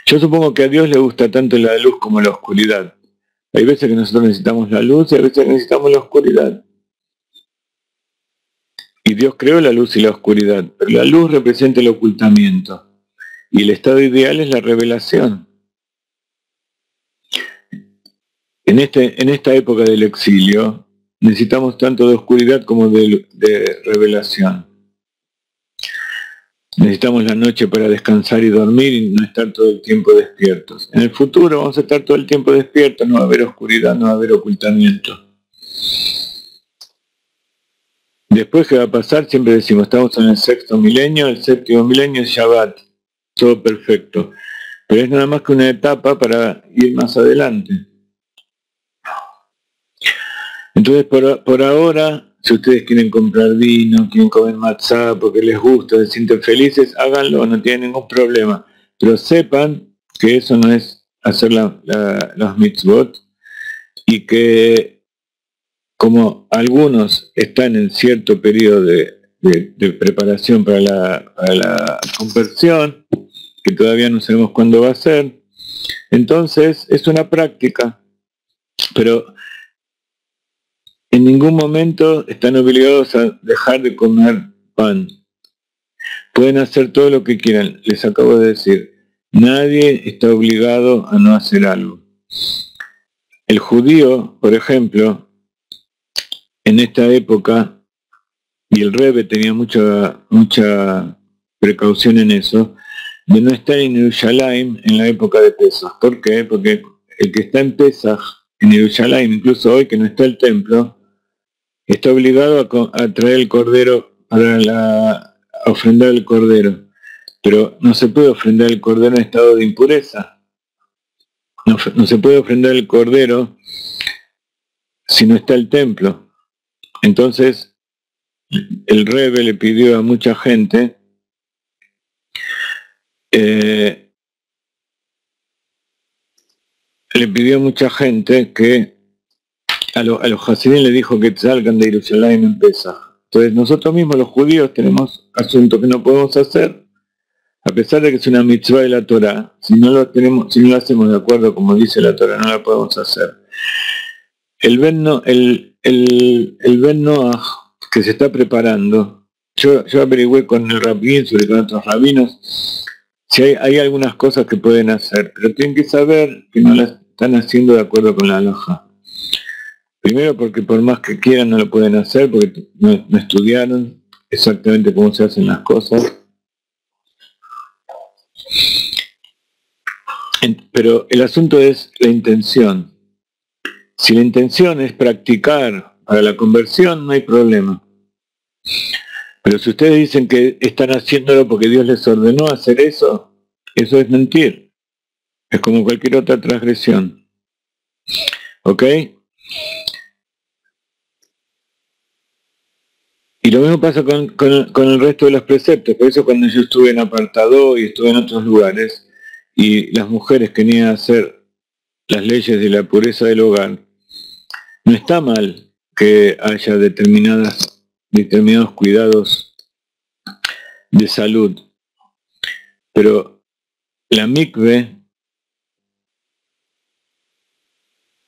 [SPEAKER 1] Yo supongo que a Dios le gusta tanto la luz como la oscuridad. Hay veces que nosotros necesitamos la luz y hay veces que necesitamos la oscuridad. Y Dios creó la luz y la oscuridad, pero la luz representa el ocultamiento y el estado ideal es la revelación. En esta época del exilio necesitamos tanto de oscuridad como de revelación. Necesitamos la noche para descansar y dormir y no estar todo el tiempo despiertos. En el futuro vamos a estar todo el tiempo despiertos, no va a haber oscuridad, no va a haber ocultamiento. Después, ¿qué va a pasar? Siempre decimos, estamos en el 6º milenio, el 7º milenio es Shabbat, todo perfecto. Pero es nada más que una etapa para ir más adelante. Entonces, por ahora, si ustedes quieren comprar vino, quieren comer matzá porque les gusta, se sienten felices, háganlo, no tienen ningún problema. Pero sepan que eso no es hacer los mitzvot, y que como algunos están en cierto periodo de preparación para la conversión, que todavía no sabemos cuándo va a ser, entonces es una práctica, pero en ningún momento están obligados a dejar de comer pan. pueden hacer todo lo que quieran. Les acabo de decir, nadie está obligado a no hacer algo. El judío, por ejemplo, en esta época, y el Rebbe tenía mucha precaución en eso, de no estar en Jerusalén en la época de Pesach. ¿Por qué? Porque el que está en Pesach, en Jerusalén, incluso hoy que no está el templo, está obligado a traer el cordero a ofrendar el cordero. Pero no se puede ofrendar el cordero en estado de impureza. No se puede ofrendar el cordero si no está el templo. Entonces, el Rebbe le pidió a mucha gente que a los Hasidim le dijo que salgan de Jerusalén en Pesach. Entonces nosotros mismos los judíos tenemos asuntos que no podemos hacer, a pesar de que es una mitzvah de la Torah. Si no lo hacemos de acuerdo como dice la Torah, no la podemos hacer. El Ben Noach que se está preparando, yo averigüé con el rabín, sobre con otros rabinos, si hay algunas cosas que pueden hacer, pero tienen que saber que no las están haciendo de acuerdo con la halajá. Primero porque por más que quieran no lo pueden hacer, porque no estudiaron exactamente cómo se hacen las cosas. Pero el asunto es la intención. Si la intención es practicar para la conversión, no hay problema. Pero si ustedes dicen que están haciéndolo porque Dios les ordenó hacer eso, eso es mentir. Es como cualquier otra transgresión. ¿Ok? Y lo mismo pasa con el resto de los preceptos. Por eso cuando yo estuve en apartado y estuve en otros lugares, y las mujeres querían hacer las leyes de la pureza del hogar, no está mal que haya determinados cuidados de salud. Pero la mikve,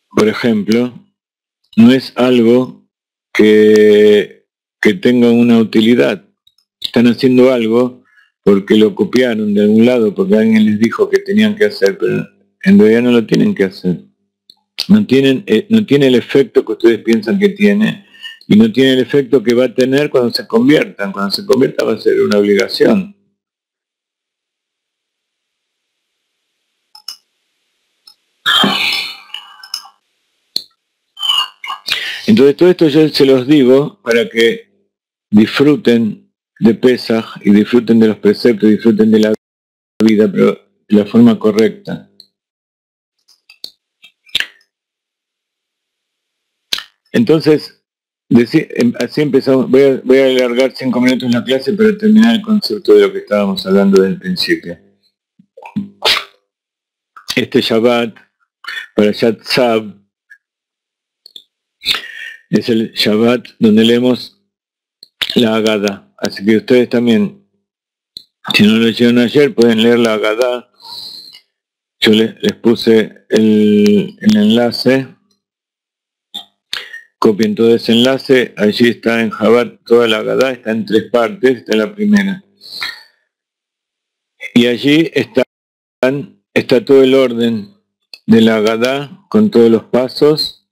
[SPEAKER 1] por ejemplo, no es algo que tenga una utilidad. Están haciendo algo porque lo copiaron de algún lado, porque alguien les dijo que tenían que hacer, pero en realidad no lo tienen que hacer. No tiene el efecto que ustedes piensan que tiene, y no tiene el efecto que va a tener cuando se conviertan. Cuando se convierta va a ser una obligación. Entonces todo esto yo se los digo para que disfruten de Pesaj y disfruten de los preceptos, disfruten de la vida, pero de la forma correcta. Entonces, así empezamos. Voy a alargar 5 minutos en la clase para terminar el concepto de lo que estábamos hablando desde el principio. Este Shabbat, Parashat Tzav, es el Shabbat donde leemos la Haggadah. Así que ustedes también, si no lo leyeron ayer, pueden leer la Haggadah. Yo les puse el enlace. Copien todo ese enlace. Allí está en Shabbat toda la Haggadah, está en 3 partes, está la primera. Y allí está todo el orden de la Haggadah con todos los pasos.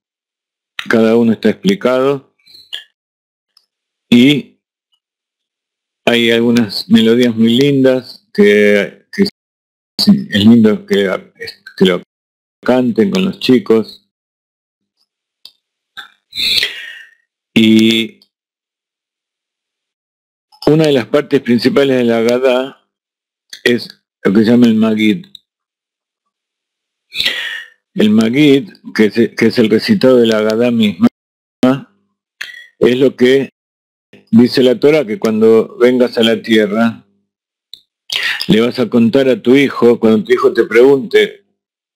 [SPEAKER 1] Cada uno está explicado. Y hay algunas melodías muy lindas que es lindo que lo canten con los chicos. Y una de las partes principales de la Haggadah es lo que se llama el Magid. El Magid, que es el recitado de la Haggadah misma, es lo que dice la Torah, que cuando vengas a la tierra, le vas a contar a tu hijo, cuando tu hijo te pregunte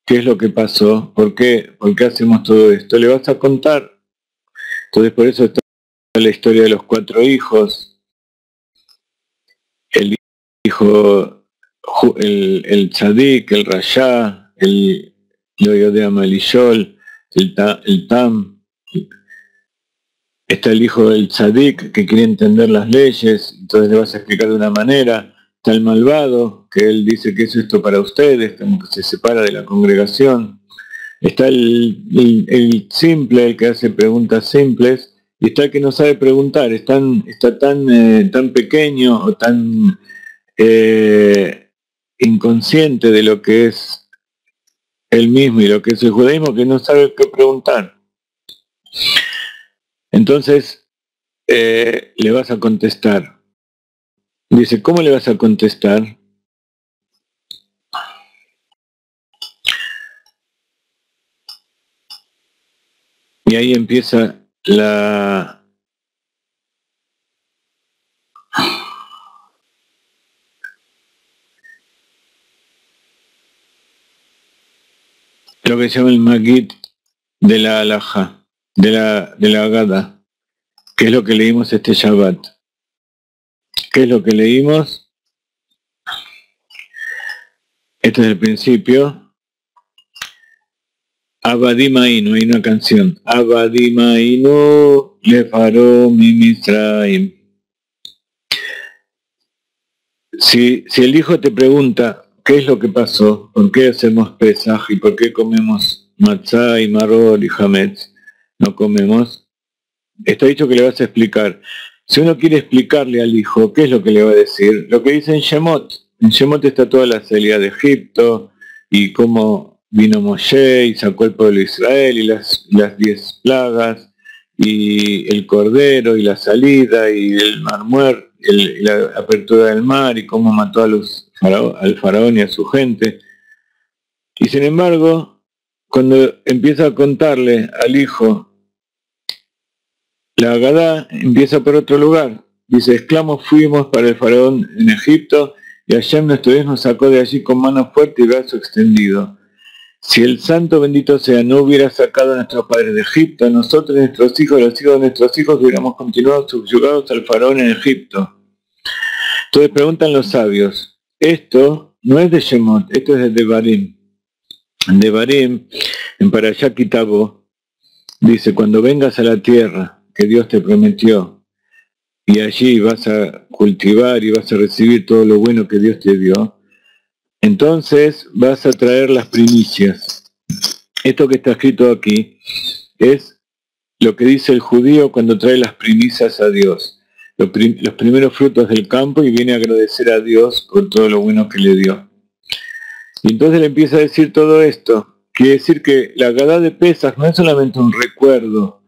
[SPEAKER 1] qué es lo que pasó, por qué hacemos todo esto, le vas a contar. Entonces por eso está la historia de los 4 hijos, el hijo, el Tzadik, el Rashá, el Yoyodea Malishol, el Tam, está el hijo del tzadik que quiere entender las leyes, entonces le vas a explicar de una manera. Está el malvado, que él dice que es esto para ustedes, como que se separa de la congregación. Está el simple, el que hace preguntas simples, y está el que no sabe preguntar, está tan pequeño o tan inconsciente de lo que es él mismo y lo que es el judaísmo, que no sabe qué preguntar. Entonces le vas a contestar. Dice, ¿cómo le vas a contestar? Y ahí empieza lo que se llama el Magid de la Halajá, de la Agada, que es lo que leímos este Shabbat. ¿Qué es lo que leímos? Este es el principio. Abadimainu, hay una canción. Abadimainu lefaro mi Misraim. Si el hijo te pregunta qué es lo que pasó, por qué hacemos Pesaj y por qué comemos matzá y maror y hametz, no comemos, está dicho que le vas a explicar. Si uno quiere explicarle al hijo, ¿qué es lo que le va a decir? Lo que dice en Shemot. En Shemot está toda la salida de Egipto y cómo vino Moshe y sacó el pueblo de Israel y las 10 plagas y el cordero y la salida y el mar muerto, y la apertura del mar y cómo mató al faraón y a su gente. Y sin embargo, cuando empieza a contarle al hijo, la Agadá empieza por otro lugar. Dice, esclavos fuimos para el faraón en Egipto y Hashem nuestro Dios nos sacó de allí con mano fuerte y brazo extendido. Si el santo bendito sea no hubiera sacado a nuestros padres de Egipto, nosotros y nuestros hijos, los hijos de nuestros hijos, hubiéramos continuado subyugados al faraón en Egipto. Entonces preguntan los sabios, esto no es de Shemot, esto es de Devarim. En Devarim, en Parashá Kitabo, dice, cuando vengas a la tierra que Dios te prometió, y allí vas a cultivar y vas a recibir todo lo bueno que Dios te dio, entonces vas a traer las primicias. Esto que está escrito aquí es lo que dice el judío cuando trae las primicias a Dios. Los primeros frutos del campo y viene a agradecer a Dios por todo lo bueno que le dio. Y entonces le empieza a decir todo esto. Quiere decir que la Agadá de Pesaj no es solamente un recuerdo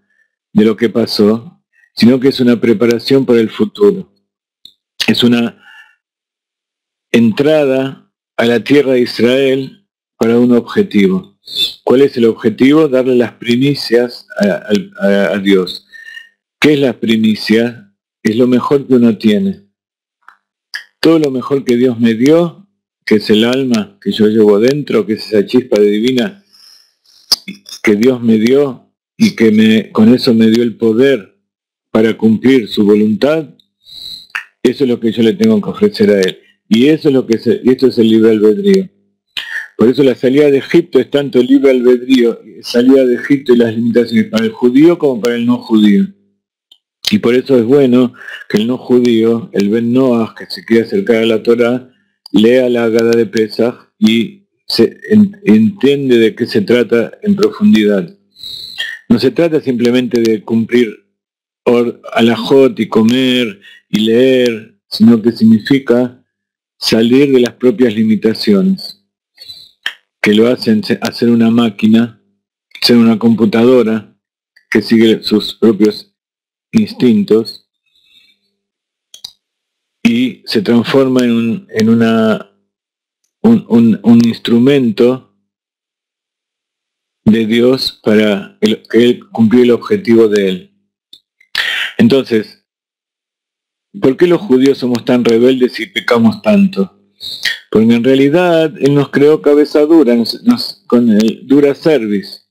[SPEAKER 1] de lo que pasó, sino que es una preparación para el futuro. Es una entrada a la tierra de Israel para un objetivo. ¿Cuál es el objetivo? Darle las primicias a Dios. ¿Qué es la primicia? Es lo mejor que uno tiene. Todo lo mejor que Dios me dio, que es el alma que yo llevo dentro, que es esa chispa divina que Dios me dio y que con eso me dio el poder para cumplir su voluntad, eso es lo que yo le tengo que ofrecer a Él. Y eso es esto es el libre albedrío. Por eso la salida de Egipto es tanto el libre albedrío, salida de Egipto y las limitaciones para el judío como para el no judío. Y por eso es bueno que el no judío, el Ben Noach, que se quiere acercar a la Torah, lea la Agadá de Pesaj y entiende de qué se trata en profundidad. No se trata simplemente de cumplir alajot y comer y leer, sino que significa salir de las propias limitaciones, que lo hacen hacer una máquina, ser una computadora que sigue sus propios instintos y se transforma en un instrumento de Dios para que Él cumplir el objetivo de Él. Entonces, ¿por qué los judíos somos tan rebeldes y pecamos tanto? Porque en realidad Él nos creó cabeza dura, con el dura cerviz.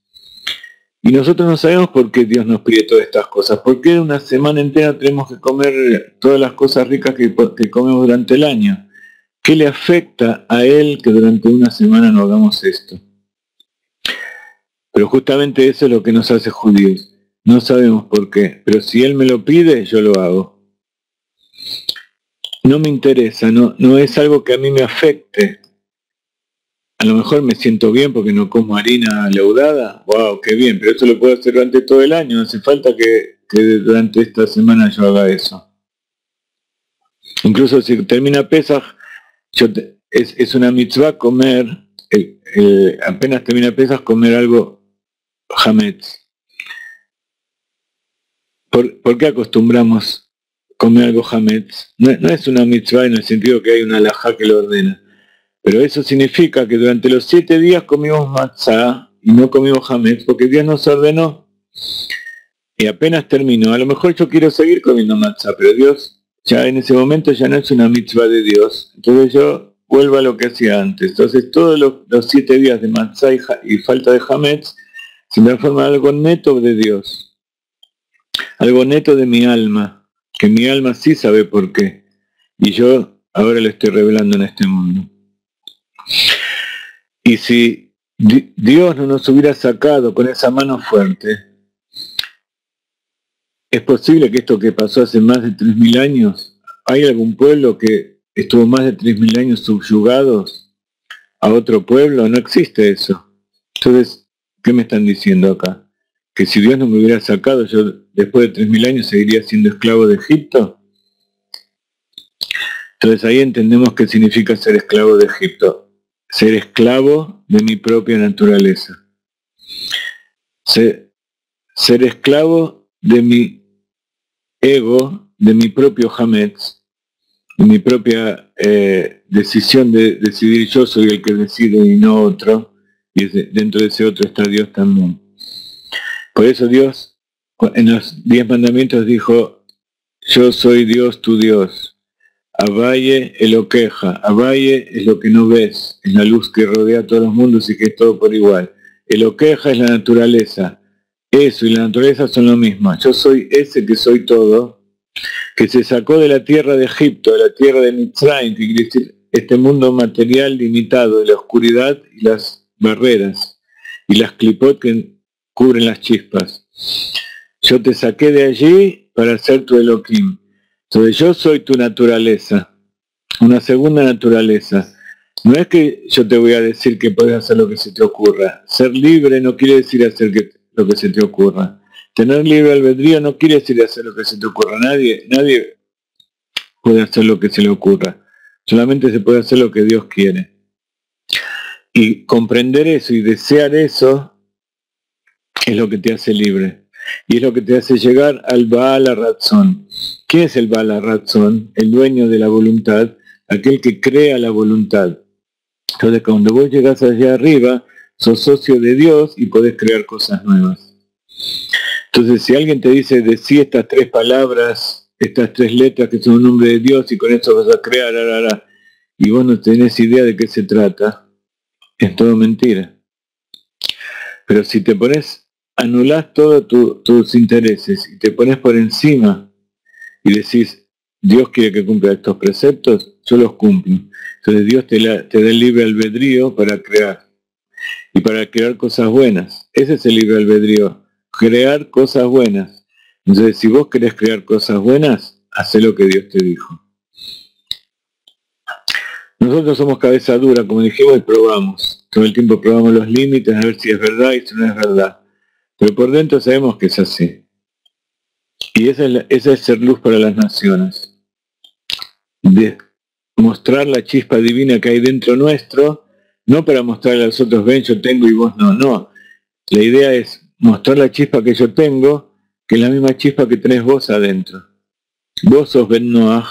[SPEAKER 1] Y nosotros no sabemos por qué Dios nos pide todas estas cosas. ¿Por qué una semana entera tenemos que comer todas las cosas ricas que comemos durante el año? ¿Qué le afecta a Él que durante una semana no hagamos esto? Pero justamente eso es lo que nos hace judíos. No sabemos por qué, pero si Él me lo pide, yo lo hago. No me interesa, no es algo que a mí me afecte. A lo mejor me siento bien porque no como harina leudada. ¡Wow! ¡Qué bien! Pero eso lo puedo hacer durante todo el año. No hace falta que durante esta semana yo haga eso. Incluso si termina Pesaj, es una mitzvah comer, apenas termina Pesaj, comer algo hametz. ¿Por qué acostumramos comer algo hametz? No es una mitzvah en el sentido que hay una halajá que lo ordena. Pero eso significa que durante los 7 días comimos matzá y no comimos hametz porque Dios nos ordenó. Y apenas terminó. A lo mejor yo quiero seguir comiendo matzá, pero Dios ya en ese momento ya no es una mitzvah de Dios. Entonces yo vuelvo a lo que hacía antes. Entonces todos los 7 días de matzá y falta de hametz se transforma en algo neto de Dios. Algo neto de mi alma. Que mi alma sí sabe por qué. Y yo ahora lo estoy revelando en este mundo. Y si Dios no nos hubiera sacado con esa mano fuerte, ¿es posible que esto que pasó hace más de 3.000 años, hay algún pueblo que estuvo más de 3.000 años subyugados a otro pueblo? No existe eso. Entonces, ¿qué me están diciendo acá? ¿Que si Dios no me hubiera sacado, yo después de 3.000 años seguiría siendo esclavo de Egipto? Entonces ahí entendemos qué significa ser esclavo de Egipto. Ser esclavo de mi propia naturaleza. Ser esclavo de mi ego, de mi propio hametz, de mi propia decisión de decidir yo soy el que decide y no otro, y dentro de ese otro está Dios también. Por eso Dios en los 10 mandamientos dijo, yo soy Dios tu Dios. Abaye Eloqueja. Abaye es lo que no ves, es la luz que rodea a todos los mundos y que es todo por igual. Eloqueja es la naturaleza. Eso y la naturaleza son lo mismo. Yo soy ese que soy todo, que se sacó de la tierra de Egipto, de la tierra de Mitzrayim, que quiere decir este mundo material limitado de la oscuridad y las barreras, y las clipot que cubren las chispas. Yo te saqué de allí para ser tu Elohim. Entonces yo soy tu naturaleza, una segunda naturaleza. No es que yo te voy a decir que puedes hacer lo que se te ocurra. Ser libre no quiere decir hacer lo que se te ocurra. Tener libre albedrío no quiere decir hacer lo que se te ocurra. Nadie puede hacer lo que se le ocurra. Solamente se puede hacer lo que Dios quiere. Y comprender eso y desear eso es lo que te hace libre. Y es lo que te hace llegar al Baal HaRatzon. ¿Qué es el Baal HaRatzon? El dueño de la voluntad, aquel que crea la voluntad. Entonces cuando vos llegás allá arriba, sos socio de Dios y podés crear cosas nuevas. Entonces si alguien te dice, decí estas 3 palabras, estas 3 letras que son un nombre de Dios y con eso vas a crear, y vos no tenés idea de qué se trata, es todo mentira. Pero si te pones, anulás todos tus intereses y te pones por encima y decís, Dios quiere que cumpla estos preceptos, yo los cumplo. Entonces Dios te da el libre albedrío para crear. Y para crear cosas buenas. Ese es el libre albedrío. Crear cosas buenas. Entonces si vos querés crear cosas buenas, hacé lo que Dios te dijo. Nosotros somos cabeza dura, como dijimos, y probamos. Todo el tiempo probamos los límites, a ver si es verdad y si no es verdad. Pero por dentro sabemos que es así. Y esa es ser luz para las naciones. De mostrar la chispa divina que hay dentro nuestro, no para mostrarle a los otros, ven, yo tengo y vos no. La idea es mostrar la chispa que yo tengo, que es la misma chispa que tenés vos adentro. Vos sos Ben Noach,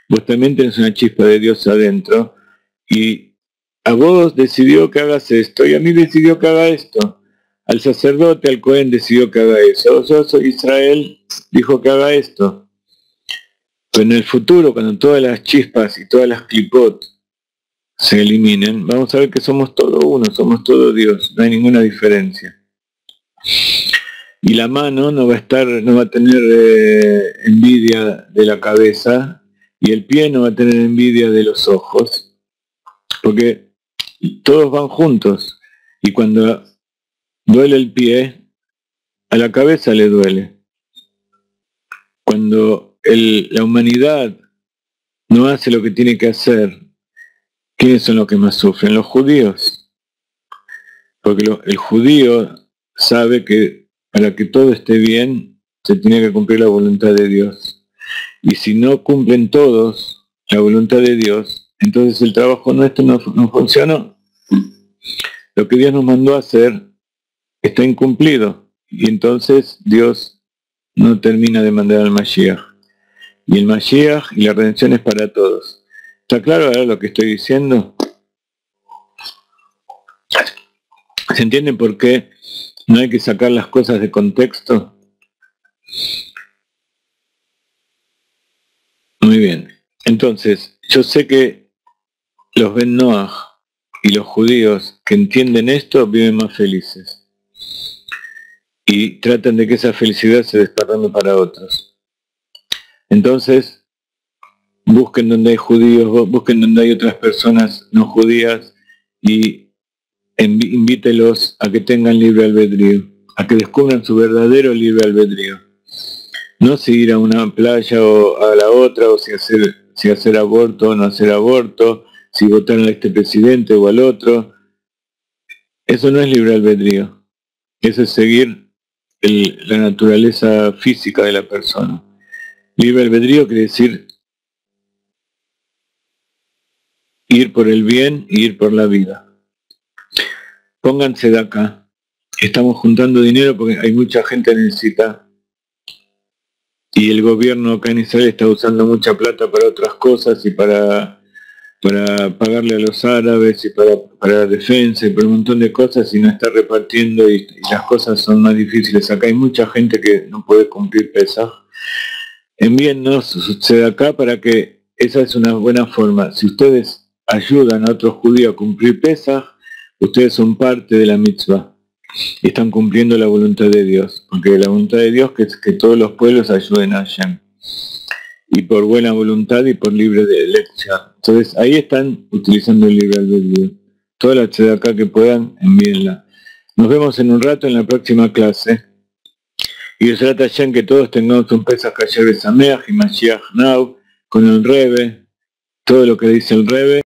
[SPEAKER 1] vos también tenés una chispa de Dios adentro, y a vos decidió que hagas esto, y a mí decidió que haga esto. Al sacerdote, al Cohen decidió que haga eso. Yo soy Israel, dijo que haga esto. Pero en el futuro, cuando todas las chispas y todas las clipot se eliminen, vamos a ver que somos todo uno, somos todo Dios, no hay ninguna diferencia. Y la mano no va a tener envidia de la cabeza, y el pie no va a tener envidia de los ojos, porque todos van juntos. Y cuando duele el pie, a la cabeza le duele. Cuando la humanidad no hace lo que tiene que hacer, ¿quiénes son los que más sufren? Los judíos. Porque el judío sabe que para que todo esté bien, se tiene que cumplir la voluntad de Dios. Y si no cumplen todos la voluntad de Dios, entonces el trabajo nuestro no funcionó. Lo que Dios nos mandó a hacer está incumplido. Y entonces Dios no termina de mandar al Mashiach. Y el Mashiach y la redención es para todos. ¿Está claro ahora lo que estoy diciendo? ¿Se entiende por qué no hay que sacar las cosas de contexto? Muy bien. Entonces, yo sé que los Ben Noach y los judíos que entienden esto viven más felices. Y tratan de que esa felicidad se desparrame para otros. Entonces, busquen donde hay judíos, busquen donde hay otras personas no judías y invítelos a que tengan libre albedrío, a que descubran su verdadero libre albedrío. No si ir a una playa o a la otra, o si hacer aborto o no hacer aborto, si votar a este presidente o al otro. Eso no es libre albedrío. Eso es seguir la naturaleza física de la persona. Libre albedrío quiere decir ir por el bien y ir por la vida. Pónganse de acá. Estamos juntando dinero porque hay mucha gente necesitada. Y el gobierno acá en Israel está usando mucha plata para otras cosas y para pagarle a los árabes y para defensa y por un montón de cosas y no está repartiendo y las cosas son más difíciles. Acá hay mucha gente que no puede cumplir Pesaj. Envíennos de acá para que esa es una buena forma. Si ustedes ayudan a otros judíos a cumplir Pesaj, ustedes son parte de la mitzvah. Y están cumpliendo la voluntad de Dios, porque la voluntad de Dios es que todos los pueblos ayuden a Hashem, y por buena voluntad y por libre de elección. Entonces ahí están utilizando el libre albedrío. Toda la tzedakah que puedan, envíenla. Nos vemos en un rato en la próxima clase. Y Yesrat Hashem, que todos tengamos un Pesach Kasher Besameach y Mashiach Now, con el Rebe, todo lo que dice el Rebe.